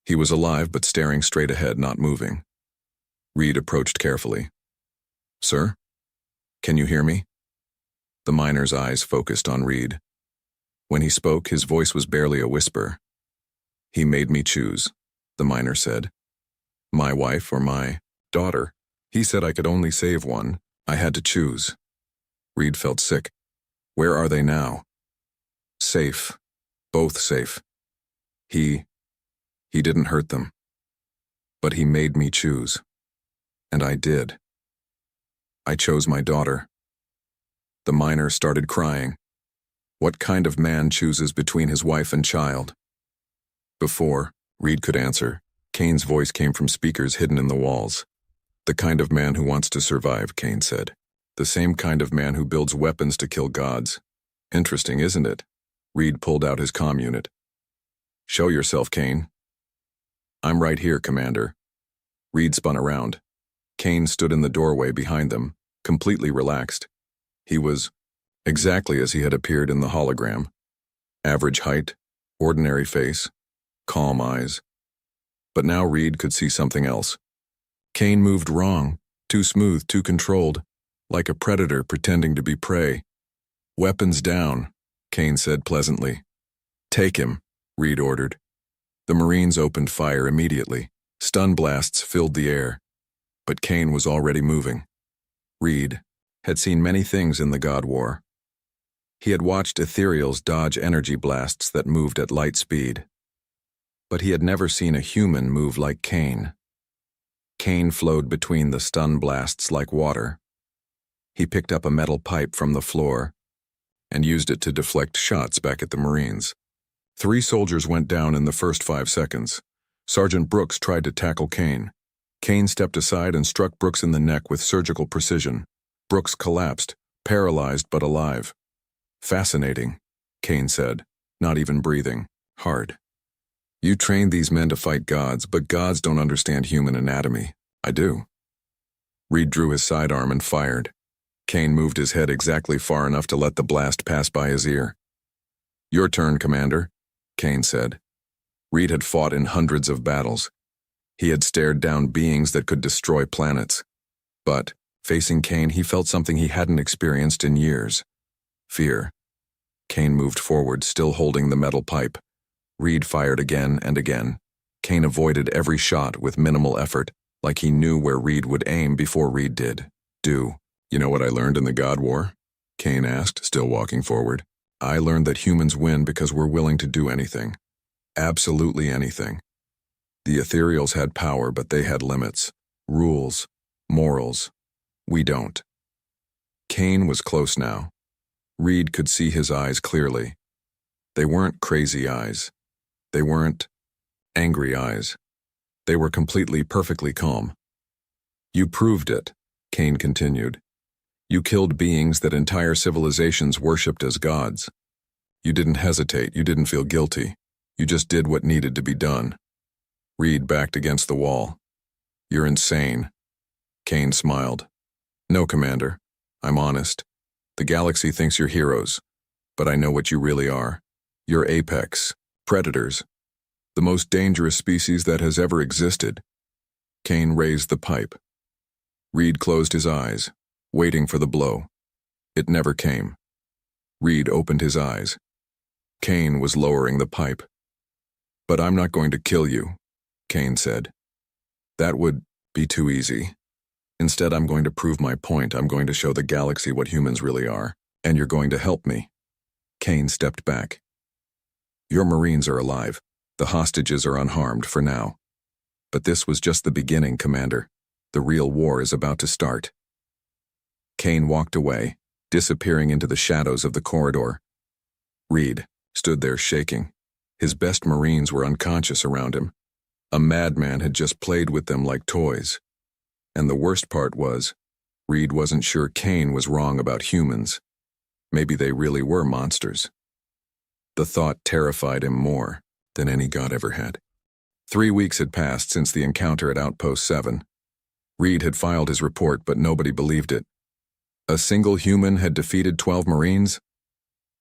He was alive but staring straight ahead, not moving. Reed approached carefully. "Sir? Can you hear me?" The miner's eyes focused on Reed. When he spoke, his voice was barely a whisper. "He made me choose," the miner said. "My wife or my daughter. He said I could only save one. I had to choose." Reed felt sick. "Where are they now?" "Safe. Both safe. He didn't hurt them. But he made me choose. And I did. I chose my daughter." The miner started crying. What kind of man chooses between his wife and child? Before Reed could answer, Kane's voice came from speakers hidden in the walls. "The kind of man who wants to survive," Kane said. "The same kind of man who builds weapons to kill gods. Interesting, isn't it?" Reed pulled out his comm unit. "Show yourself, Kane." "I'm right here, Commander." Reed spun around. Kane stood in the doorway behind them, completely relaxed. He was exactly as he had appeared in the hologram. Average height, ordinary face, calm eyes. But now Reed could see something else. Kane moved wrong, too smooth, too controlled, like a predator pretending to be prey. "Weapons down," Kane said pleasantly. "Take him," Reed ordered. The Marines opened fire immediately. Stun blasts filled the air, but Kane was already moving. Reed had seen many things in the God War. He had watched ethereals dodge energy blasts that moved at light speed. But he had never seen a human move like Kane. Kane flowed between the stun blasts like water. He picked up a metal pipe from the floor and used it to deflect shots back at the Marines. 3 soldiers went down in the first 5 seconds. Sergeant Brooks tried to tackle Kane. Kane stepped aside and struck Brooks in the neck with surgical precision. Brooks collapsed, paralyzed but alive. "Fascinating," Kane said, not even breathing. "Hard. You trained these men to fight gods, but gods don't understand human anatomy." "I do." Reed drew his sidearm and fired. Kane moved his head exactly far enough to let the blast pass by his ear. "Your turn, Commander," Kane said. Reed had fought in hundreds of battles. He had stared down beings that could destroy planets. But, facing Kane, he felt something he hadn't experienced in years. Fear. Kane moved forward, still holding the metal pipe. Reed fired again and again. Kane avoided every shot with minimal effort, like he knew where Reed would aim before Reed did. "You know what I learned in the God War?" Kane asked, still walking forward. "I learned that humans win because we're willing to do anything. Absolutely anything. The ethereals had power, but they had limits, rules, morals. We don't." Kane was close now. Reed could see his eyes clearly. They weren't crazy eyes. They weren't angry eyes. They were completely, perfectly calm. "You proved it," Kane continued. "You killed beings that entire civilizations worshipped as gods. You didn't hesitate, you didn't feel guilty. You just did what needed to be done." Reed backed against the wall. "You're insane." Kane smiled. "No, Commander. I'm honest. The galaxy thinks you're heroes, but I know what you really are. You're apex, predators. The most dangerous species that has ever existed." Kane raised the pipe. Reed closed his eyes, waiting for the blow. It never came. Reed opened his eyes. Kane was lowering the pipe. "But I'm not going to kill you," Kane said. "That would be too easy. Instead, I'm going to prove my point. I'm going to show the galaxy what humans really are, and you're going to help me." Kane stepped back. "Your Marines are alive. The hostages are unharmed for now. But this was just the beginning, Commander. The real war is about to start." Kane walked away, disappearing into the shadows of the corridor. Reed stood there shaking. His best Marines were unconscious around him. A madman had just played with them like toys. And the worst part was, Reed wasn't sure Kane was wrong about humans. Maybe they really were monsters. The thought terrified him more than any god ever had. 3 weeks had passed since the encounter at Outpost 7. Reed had filed his report, but nobody believed it. A single human had defeated 12 Marines?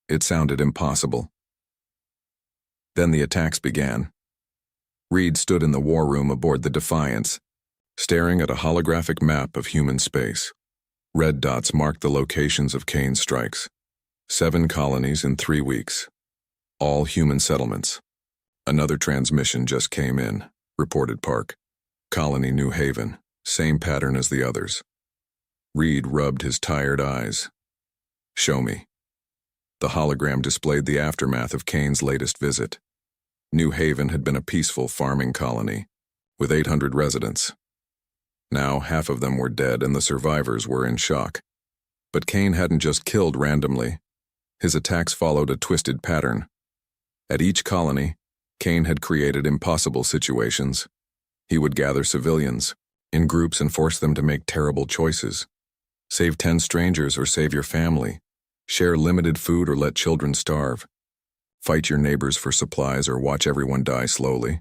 It sounded impossible. Then the attacks began. Reed stood in the war room aboard the Defiance, staring at a holographic map of human space. Red dots marked the locations of Kane's strikes. 7 colonies in 3 weeks. All human settlements. "Another transmission just came in," reported Park. "Colony New Haven. Same pattern as the others." Reed rubbed his tired eyes. "Show me." The hologram displayed the aftermath of Kane's latest visit. New Haven had been a peaceful farming colony, with 800 residents. Now half of them were dead and the survivors were in shock. But Kane hadn't just killed randomly. His attacks followed a twisted pattern. At each colony, Kane had created impossible situations. He would gather civilians in groups and force them to make terrible choices. Save 10 strangers or save your family. Share limited food or let children starve. Fight your neighbors for supplies or watch everyone die slowly.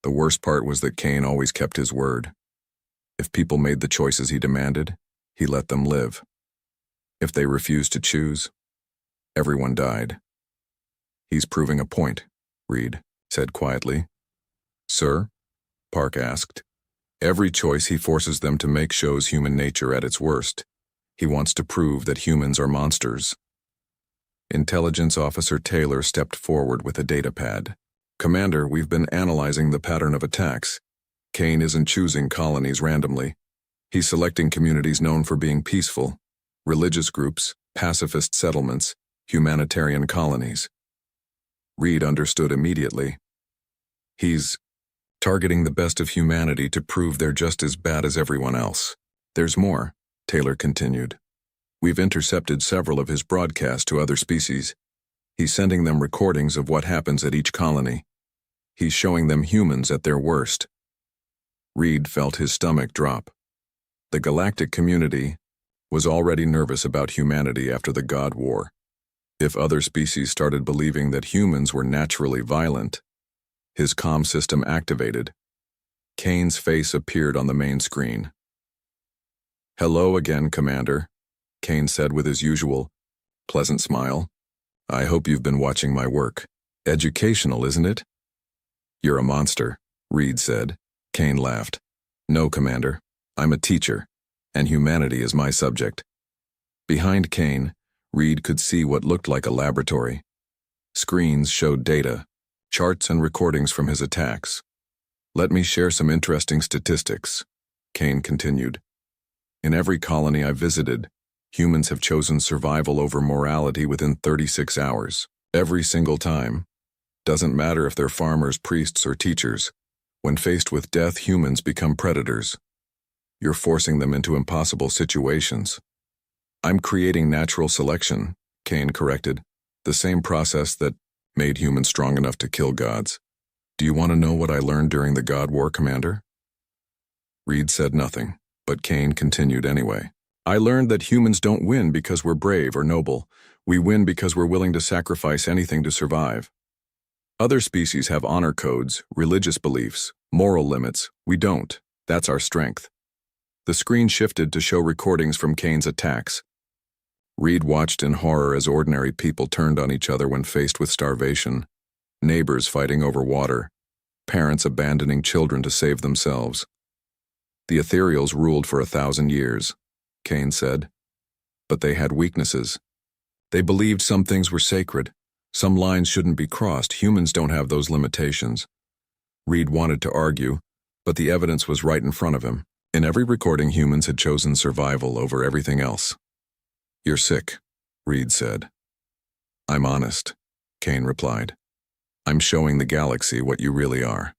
The worst part was that Kane always kept his word. If people made the choices he demanded, he let them live. If they refused to choose, everyone died. "He's proving a point," Reed said quietly. "Sir?" Park asked. "Every choice he forces them to make shows human nature at its worst. He wants to prove that humans are monsters." Intelligence Officer Taylor stepped forward with a data pad. "Commander, we've been analyzing the pattern of attacks. Kane isn't choosing colonies randomly. He's selecting communities known for being peaceful, religious groups, pacifist settlements, humanitarian colonies. Reed understood immediately. He's targeting the best of humanity to prove they're just as bad as everyone else. There's more, Taylor continued. We've intercepted several of his broadcasts to other species. He's sending them recordings of what happens at each colony. He's showing them humans at their worst. Reed felt his stomach drop. The galactic community was already nervous about humanity after the God War. If other species started believing that humans were naturally violent, his comm system activated. Kane's face appeared on the main screen. "Hello again, Commander," Kane said with his usual pleasant smile. "I hope you've been watching my work. Educational, isn't it?" "You're a monster," Reed said. Kane laughed. "No, Commander. I'm a teacher, and humanity is my subject." Behind Kane, Reed could see what looked like a laboratory. Screens showed data, charts and recordings from his attacks. "Let me share some interesting statistics," Kane continued. "In every colony I visited, humans have chosen survival over morality within 36 hours. Every single time. Doesn't matter if they're farmers, priests, or teachers. When faced with death, humans become predators. You're forcing them into impossible situations." "I'm creating natural selection," Kane corrected, "the same process that made humans strong enough to kill gods. Do you want to know what I learned during the God War, Commander?" Reed said nothing, but Kane continued anyway. "I learned that humans don't win because we're brave or noble. We win because we're willing to sacrifice anything to survive. Other species have honor codes, religious beliefs, moral limits. We don't. That's our strength." The screen shifted to show recordings from Kane's attacks. Reed watched in horror as ordinary people turned on each other when faced with starvation, neighbors fighting over water, parents abandoning children to save themselves. "The ethereals ruled for 1,000 years, Kane said. "But they had weaknesses. They believed some things were sacred. Some lines shouldn't be crossed. Humans don't have those limitations." Reed wanted to argue, but the evidence was right in front of him. In every recording, humans had chosen survival over everything else. "You're sick," Reed said. "I'm honest," Kane replied. "I'm showing the galaxy what you really are.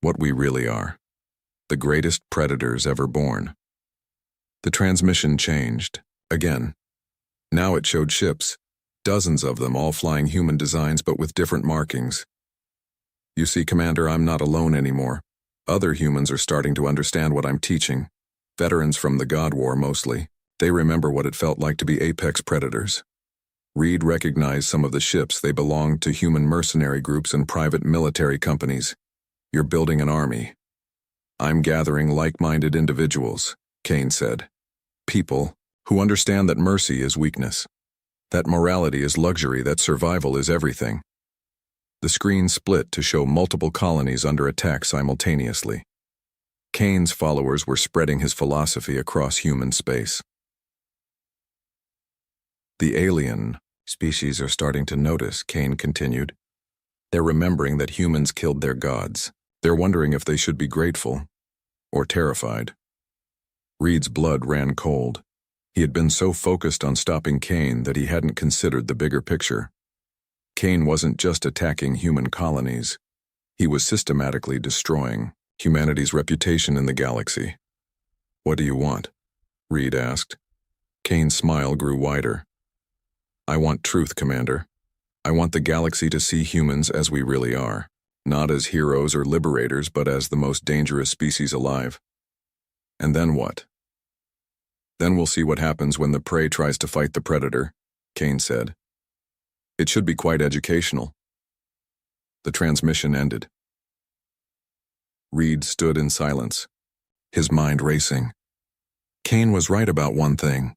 What we really are. The greatest predators ever born." The transmission changed, again. Now it showed ships, dozens of them, all flying human designs but with different markings. "You see, Commander, I'm not alone anymore. Other humans are starting to understand what I'm teaching. Veterans from the God War mostly. They remember what it felt like to be apex predators." Reed recognized some of the ships. They belonged to human mercenary groups and private military companies. "You're building an army." "I'm gathering like-minded individuals," Kane said. "People who understand that mercy is weakness, that morality is luxury, that survival is everything." The screen split to show multiple colonies under attack simultaneously. Kane's followers were spreading his philosophy across human space. "The alien species are starting to notice," Kane continued. "They're remembering that humans killed their gods. They're wondering if they should be grateful or terrified." Reed's blood ran cold. He had been so focused on stopping Kane that he hadn't considered the bigger picture. Kane wasn't just attacking human colonies. He was systematically destroying humanity's reputation in the galaxy. "What do you want?" Reed asked. Kane's smile grew wider. "I want truth, Commander. I want the galaxy to see humans as we really are, not as heroes or liberators, but as the most dangerous species alive." "And then what?" "Then we'll see what happens when the prey tries to fight the predator," Kane said. "It should be quite educational." The transmission ended. Reed stood in silence, his mind racing. Kane was right about one thing.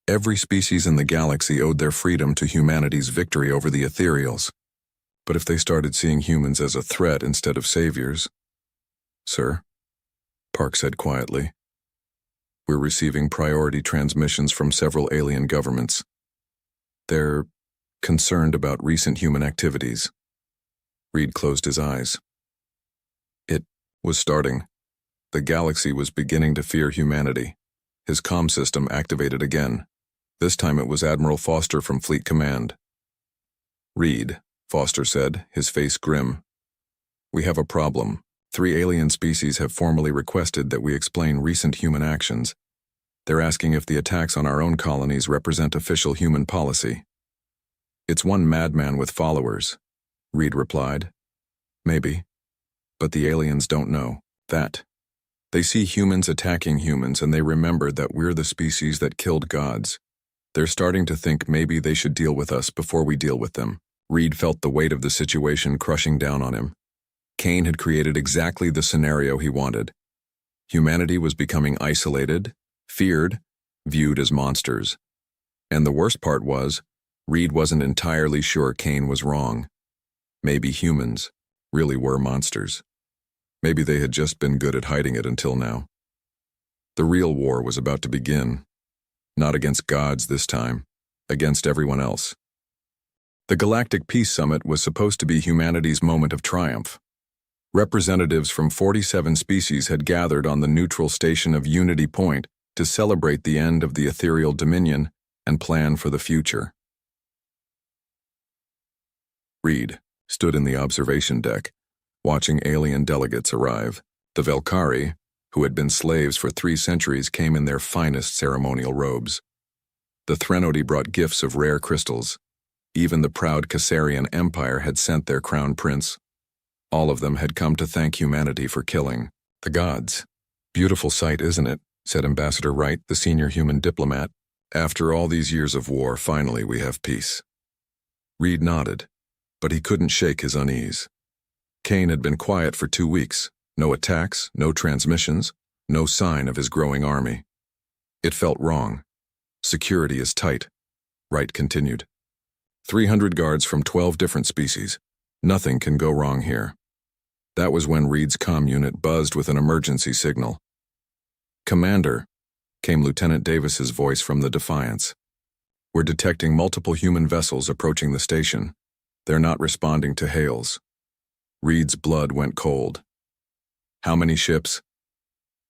Every species in the galaxy owed their freedom to humanity's victory over the ethereals. But if they started seeing humans as a threat instead of saviors— "Sir," Park said quietly, "we're receiving priority transmissions from several alien governments. They're concerned about recent human activities." Reed closed his eyes. "It was starting," The galaxy was beginning to fear humanity. His comm system activated again. This time it was Admiral Foster from Fleet Command. "Reed," Foster said, his face grim. "We have a problem. 3 alien species have formally requested that we explain recent human actions. They're asking if the attacks on our own colonies represent official human policy." "It's one madman with followers," Reed replied. "Maybe. But the aliens don't know that. They see humans attacking humans and they remember that we're the species that killed gods. They're starting to think maybe they should deal with us before we deal with them." Reed felt the weight of the situation crushing down on him. Kane had created exactly the scenario he wanted. Humanity was becoming isolated, feared, viewed as monsters. And the worst part was, Reed wasn't entirely sure Kane was wrong. Maybe humans really were monsters. Maybe they had just been good at hiding it until now. The real war was about to begin. Not against gods this time, against everyone else. The Galactic Peace Summit was supposed to be humanity's moment of triumph. Representatives from 47 species had gathered on the neutral station of Unity Point to celebrate the end of the ethereal dominion and plan for the future. Reed stood in the observation deck, watching alien delegates arrive. The Velkari, who had been slaves for 3 centuries, came in their finest ceremonial robes. The Threnody brought gifts of rare crystals. Even the proud Caesarian Empire had sent their crown prince. All of them had come to thank humanity for killing the gods. "Beautiful sight, isn't it?" said Ambassador Wright, the senior human diplomat. "After all these years of war, finally we have peace." Reed nodded, but he couldn't shake his unease. Kane had been quiet for 2 weeks. No attacks, no transmissions, no sign of his growing army. It felt wrong. "Security is tight," Wright continued. 300 guards from 12 different species. Nothing can go wrong here. That was when Reed's comm unit buzzed with an emergency signal. "Commander," came Lieutenant Davis's voice from the Defiance. "We're detecting multiple human vessels approaching the station. They're not responding to hails." Reed's blood went cold. "How many ships?"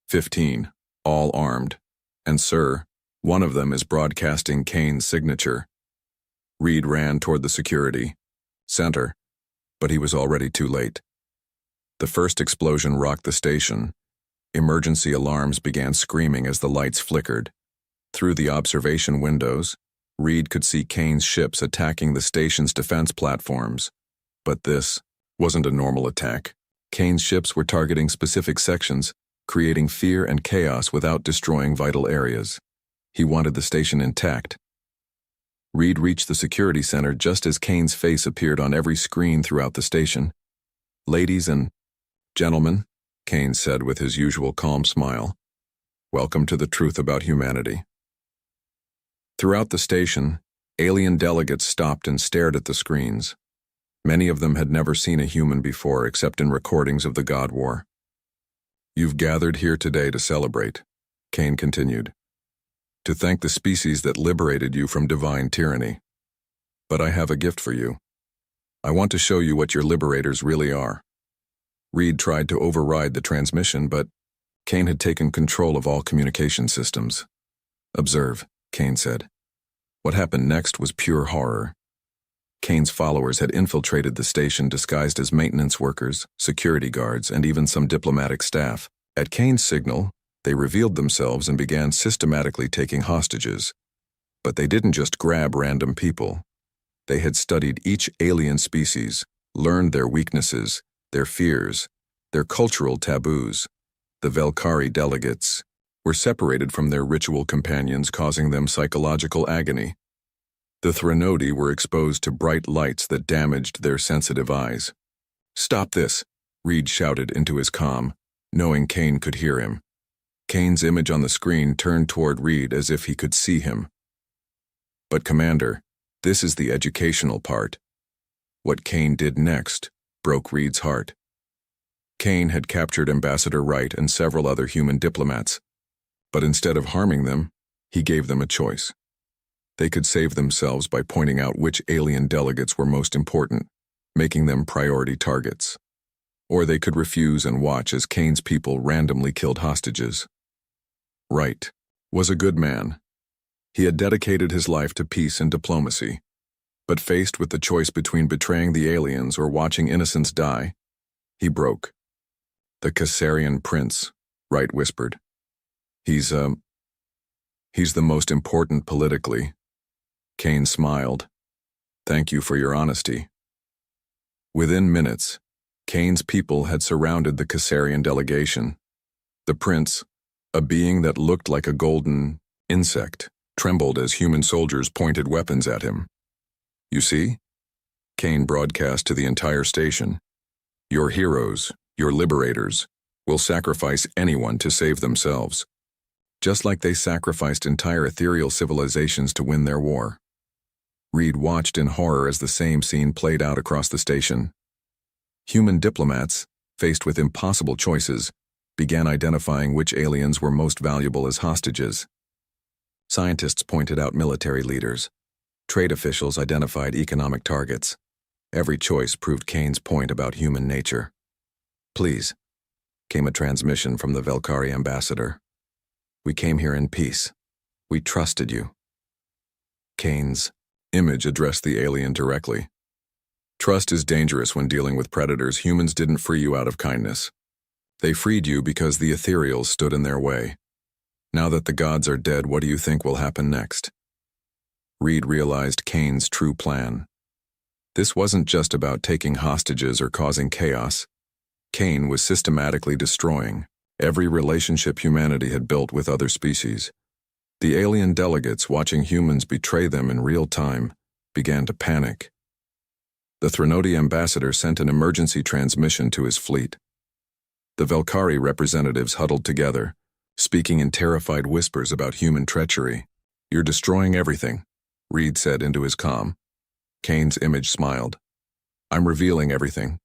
15, all armed. And sir, one of them is broadcasting Kane's signature." Reed ran toward the security center, but he was already too late. The first explosion rocked the station. Emergency alarms began screaming as the lights flickered. Through the observation windows, Reed could see Kane's ships attacking the station's defense platforms. But this wasn't a normal attack. Kane's ships were targeting specific sections, creating fear and chaos without destroying vital areas. He wanted the station intact. Reed reached the security center just as Kane's face appeared on every screen throughout the station. "Ladies and gentlemen," Kane said with his usual calm smile, "welcome to the truth about humanity." Throughout the station, alien delegates stopped and stared at the screens. Many of them had never seen a human before except in recordings of the God War. "You've gathered here today to celebrate," Kane continued, "to thank the species that liberated you from divine tyranny. But I have a gift for you. I want to show you what your liberators really are." Reed tried to override the transmission, but Kane had taken control of all communication systems. "Observe," Kane said. What happened next was pure horror. Kane's followers had infiltrated the station disguised as maintenance workers, security guards, and even some diplomatic staff. At Kane's signal, they revealed themselves and began systematically taking hostages. But they didn't just grab random people. They had studied each alien species, learned their weaknesses, their fears, their cultural taboos. The Velkari delegates were separated from their ritual companions, causing them psychological agony. The Threnody were exposed to bright lights that damaged their sensitive eyes. "Stop this," Reed shouted into his comm, knowing Kane could hear him. Kane's image on the screen turned toward Reed as if he could see him. "But Commander, this is the educational part." What Kane did next broke Reed's heart. Kane had captured Ambassador Wright and several other human diplomats, but instead of harming them, he gave them a choice. They could save themselves by pointing out which alien delegates were most important, making them priority targets. Or they could refuse and watch as Kane's people randomly killed hostages. Wright was a good man. He had dedicated his life to peace and diplomacy. But faced with the choice between betraying the aliens or watching innocents die, he broke. "The Caesarian prince," Wright whispered. He's the most important politically." Kane smiled. "Thank you for your honesty." Within minutes, Kane's people had surrounded the Caesarian delegation. The prince, a being that looked like a golden insect, trembled as human soldiers pointed weapons at him. "You see?" Kane broadcast to the entire station. "Your heroes, your liberators, will sacrifice anyone to save themselves, just like they sacrificed entire ethereal civilizations to win their war." Reed watched in horror as the same scene played out across the station. Human diplomats, faced with impossible choices, began identifying which aliens were most valuable as hostages. Scientists pointed out military leaders. Trade officials identified economic targets. Every choice proved Kane's point about human nature. "Please," came a transmission from the Velkari ambassador. "We came here in peace. We trusted you." Kane's image addressed the alien directly. "Trust is dangerous when dealing with predators. Humans didn't free you out of kindness. They freed you because the ethereals stood in their way. Now that the gods are dead, what do you think will happen next?" Reed realized Kane's true plan. This wasn't just about taking hostages or causing chaos. Kane was systematically destroying every relationship humanity had built with other species. The alien delegates, watching humans betray them in real time, began to panic. The Threnody ambassador sent an emergency transmission to his fleet. The Velkari representatives huddled together, speaking in terrified whispers about human treachery. "You're destroying everything," Reed said into his comm. Kane's image smiled. "I'm revealing everything.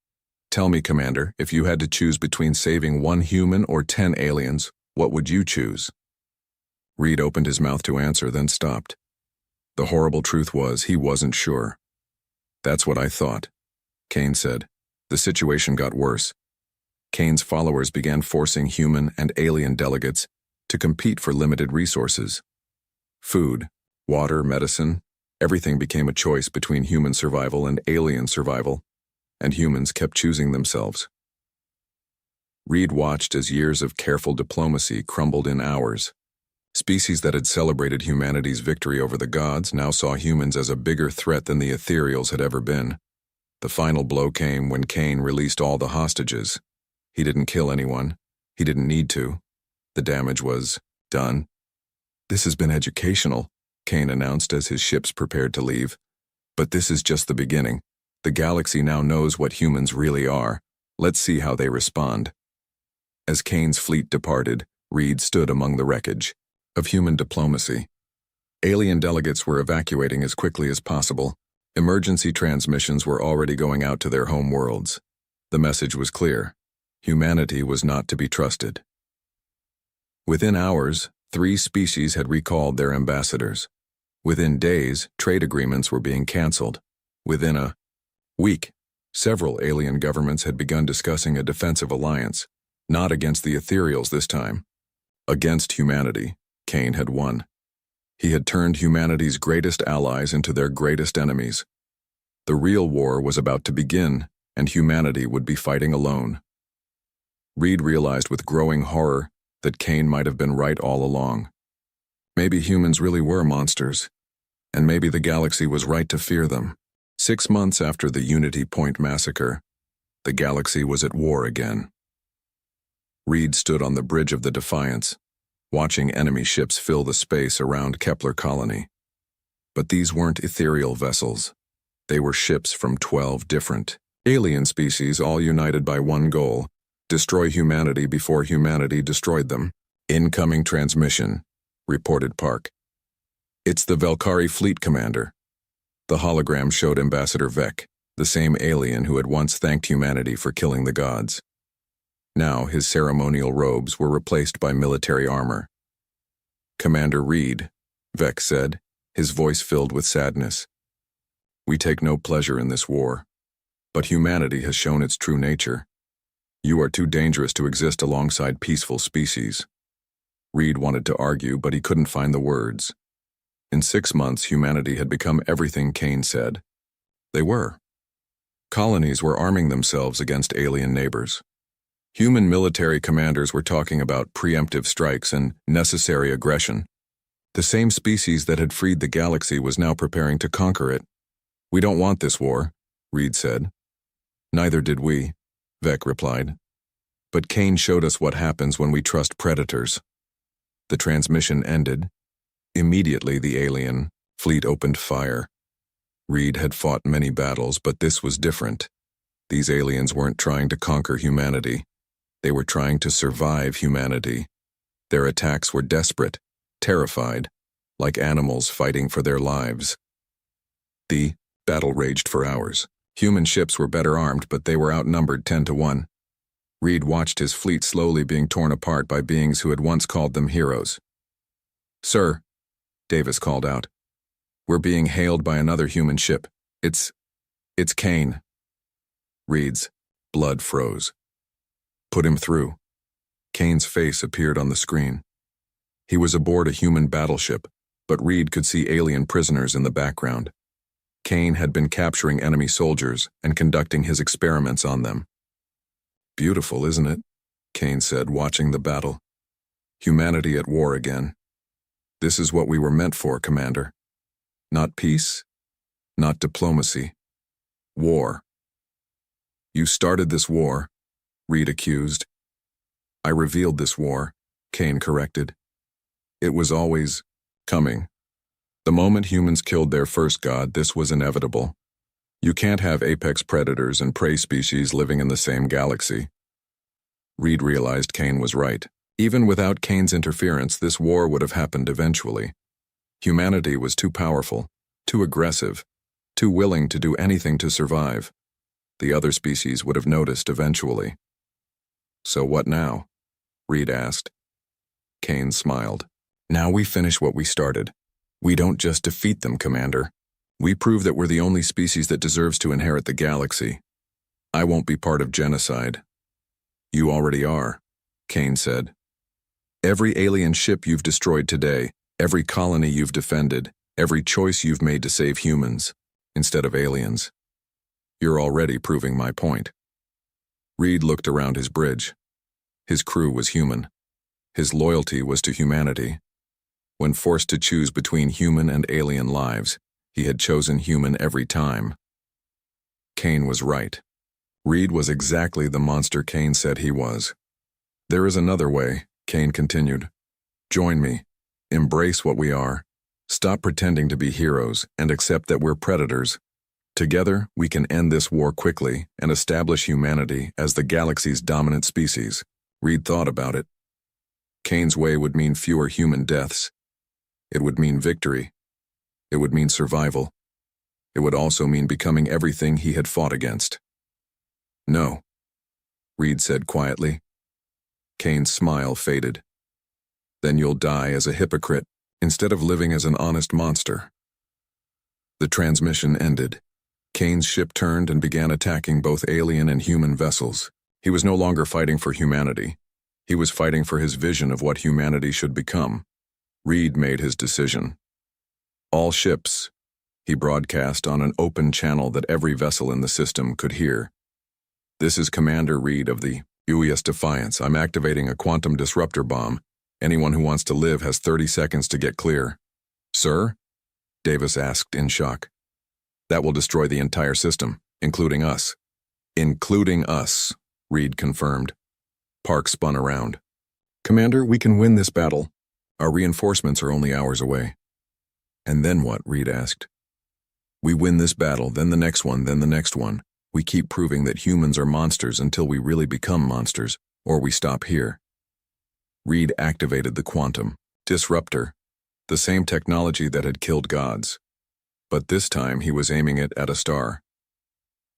Tell me, Commander, if you had to choose between saving one human or 10 aliens, what would you choose?" Reed opened his mouth to answer, then stopped. The horrible truth was, he wasn't sure. "That's what I thought," Kane said. The situation got worse. Kane's followers began forcing human and alien delegates to compete for limited resources. Food, water, medicine, everything became a choice between human survival and alien survival, and humans kept choosing themselves. Reed watched as years of careful diplomacy crumbled in hours. Species that had celebrated humanity's victory over the gods now saw humans as a bigger threat than the ethereals had ever been. The final blow came when Kane released all the hostages. He didn't kill anyone. He didn't need to. The damage was done. "This has been educational," Kane announced as his ships prepared to leave. "But this is just the beginning. The galaxy now knows what humans really are. Let's see how they respond." As Kane's fleet departed, Reed stood among the wreckage of human diplomacy. Alien delegates were evacuating as quickly as possible. Emergency transmissions were already going out to their home worlds. The message was clear. Humanity was not to be trusted. Within hours, 3 species had recalled their ambassadors. Within days, trade agreements were being canceled. Within a week, several alien governments had begun discussing a defensive alliance, not against the ethereals this time. Against humanity, Kane had won. He had turned humanity's greatest allies into their greatest enemies. The real war was about to begin, and humanity would be fighting alone. Reed realized with growing horror that Kane might have been right all along. Maybe humans really were monsters, and maybe the galaxy was right to fear them. 6 months after the Unity Point massacre, the galaxy was at war again. Reed stood on the bridge of the Defiance, watching enemy ships fill the space around Kepler Colony. But these weren't ethereal vessels. They were ships from 12 different alien species, all united by one goal: destroy humanity before humanity destroyed them. "Incoming transmission," reported Park. "It's the Velkari fleet commander." The hologram showed Ambassador Vec, the same alien who had once thanked humanity for killing the gods. Now his ceremonial robes were replaced by military armor. "Commander Reed," Vec said, his voice filled with sadness. "We take no pleasure in this war, but humanity has shown its true nature. You are too dangerous to exist alongside peaceful species. Reed wanted to argue, but he couldn't find the words. In 6 months, humanity had become everything Kane said. They were. Colonies were arming themselves against alien neighbors. Human military commanders were talking about preemptive strikes and necessary aggression. The same species that had freed the galaxy was now preparing to conquer it. We don't want this war, Reed said. Neither did we, Vec replied. But Kane showed us what happens when we trust predators. The transmission ended. Immediately, the alien fleet opened fire. Reed had fought many battles, but this was different. These aliens weren't trying to conquer humanity. They were trying to survive humanity. Their attacks were desperate, terrified, like animals fighting for their lives. The battle raged for hours. Human ships were better armed, but they were outnumbered 10-1. Reed watched his fleet slowly being torn apart by beings who had once called them heroes. "Sir," Davis called out, "we're being hailed by another human ship. It's Kane." Reed's blood froze. "Put him through." Kane's face appeared on the screen. He was aboard a human battleship, but Reed could see alien prisoners in the background. Kane had been capturing enemy soldiers and conducting his experiments on them. "Beautiful, isn't it?" Kane said, watching the battle. "Humanity at war again. This is what we were meant for, Commander. Not peace, not diplomacy. War." "You started this war," Reed accused. "I revealed this war," Kane corrected. "It was always coming. The moment humans killed their first god, this was inevitable. You can't have apex predators and prey species living in the same galaxy." Reed realized Kane was right. Even without Kane's interference, this war would have happened eventually. Humanity was too powerful, too aggressive, too willing to do anything to survive. The other species would have noticed eventually. "So what now?" Reed asked. Kane smiled. "Now we finish what we started. We don't just defeat them, Commander. We prove that we're the only species that deserves to inherit the galaxy. I won't be part of genocide." "You already are," Kane said. "Every alien ship you've destroyed today, every colony you've defended, every choice you've made to save humans, instead of aliens. You're already proving my point." Reed looked around his bridge. His crew was human. His loyalty was to humanity. When forced to choose between human and alien lives, he had chosen human every time. Kane was right. Reed was exactly the monster Kane said he was. "There is another way," Kane continued. "Join me. Embrace what we are. Stop pretending to be heroes and accept that we're predators. Together, we can end this war quickly and establish humanity as the galaxy's dominant species." Reed thought about it. Kane's way would mean fewer human deaths. It would mean victory. It would mean survival. It would also mean becoming everything he had fought against. "No," Reed said quietly. Kane's smile faded. "Then you'll die as a hypocrite instead of living as an honest monster." The transmission ended. Kane's ship turned and began attacking both alien and human vessels. He was no longer fighting for humanity. He was fighting for his vision of what humanity should become. Reed made his decision. "All ships," he broadcast on an open channel that every vessel in the system could hear. "This is Commander Reed of the UES Defiance. I'm activating a quantum disruptor bomb. Anyone who wants to live has 30 seconds to get clear." "Sir?" Davis asked in shock. "That will destroy the entire system, including us." "Including us," Reed confirmed. Park spun around. "Commander, we can win this battle. Our reinforcements are only hours away." "And then what?" Reed asked. "We win this battle, then the next one, then the next one. We keep proving that humans are monsters until we really become monsters, or we stop here." Reed activated the quantum disruptor, the same technology that had killed gods. But this time he was aiming it at a star.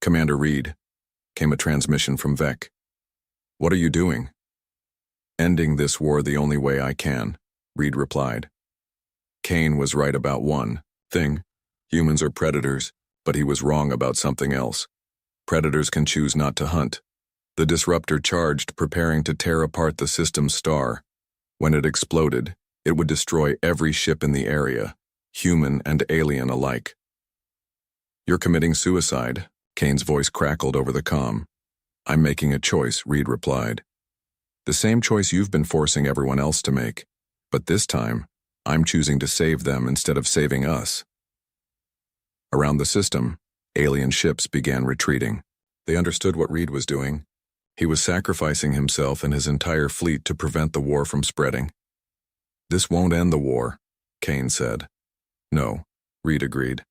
"Commander Reed," came a transmission from Vec. "What are you doing?" "Ending this war the only way I can," Reed replied. Kane was right about one thing. Humans are predators, but he was wrong about something else. Predators can choose not to hunt. The disruptor charged, preparing to tear apart the system's star. When it exploded, it would destroy every ship in the area, human and alien alike. "You're committing suicide," Kane's voice crackled over the comm. "I'm making a choice," Reed replied. "The same choice you've been forcing everyone else to make, but this time, I'm choosing to save them instead of saving us." Around the system, alien ships began retreating. They understood what Reed was doing. He was sacrificing himself and his entire fleet to prevent the war from spreading. "This won't end the war," Kane said. "No," Reed agreed.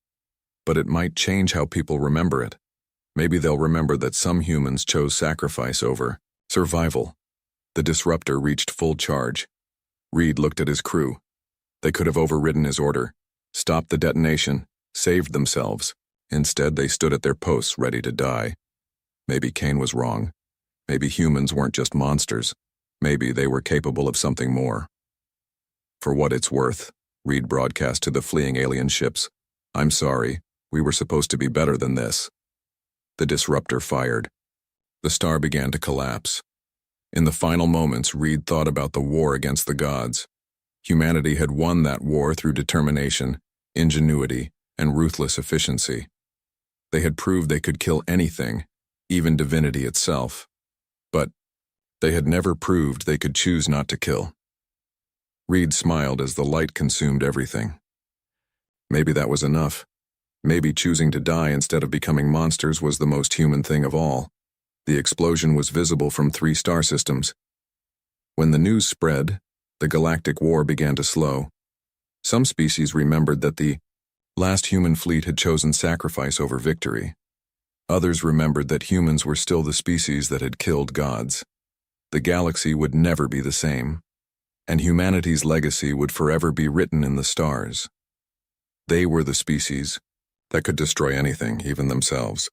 "But it might change how people remember it. Maybe they'll remember that some humans chose sacrifice over survival." The disruptor reached full charge. Reed looked at his crew. They could have overridden his order, stopped the detonation, saved themselves. Instead, they stood at their posts ready to die. Maybe Kane was wrong. Maybe humans weren't just monsters. Maybe they were capable of something more. "For what it's worth," Reed broadcast to the fleeing alien ships, "I'm sorry, we were supposed to be better than this." The disruptor fired. The star began to collapse. In the final moments, Reed thought about the war against the gods. Humanity had won that war through determination, ingenuity, and ruthless efficiency. They had proved they could kill anything, even divinity itself. But they had never proved they could choose not to kill. Reed smiled as the light consumed everything. Maybe that was enough. Maybe choosing to die instead of becoming monsters was the most human thing of all. The explosion was visible from 3 star systems. When the news spread, the galactic war began to slow. Some species remembered that the last human fleet had chosen sacrifice over victory. Others remembered that humans were still the species that had killed gods. The galaxy would never be the same, and humanity's legacy would forever be written in the stars. They were the species that could destroy anything, even themselves.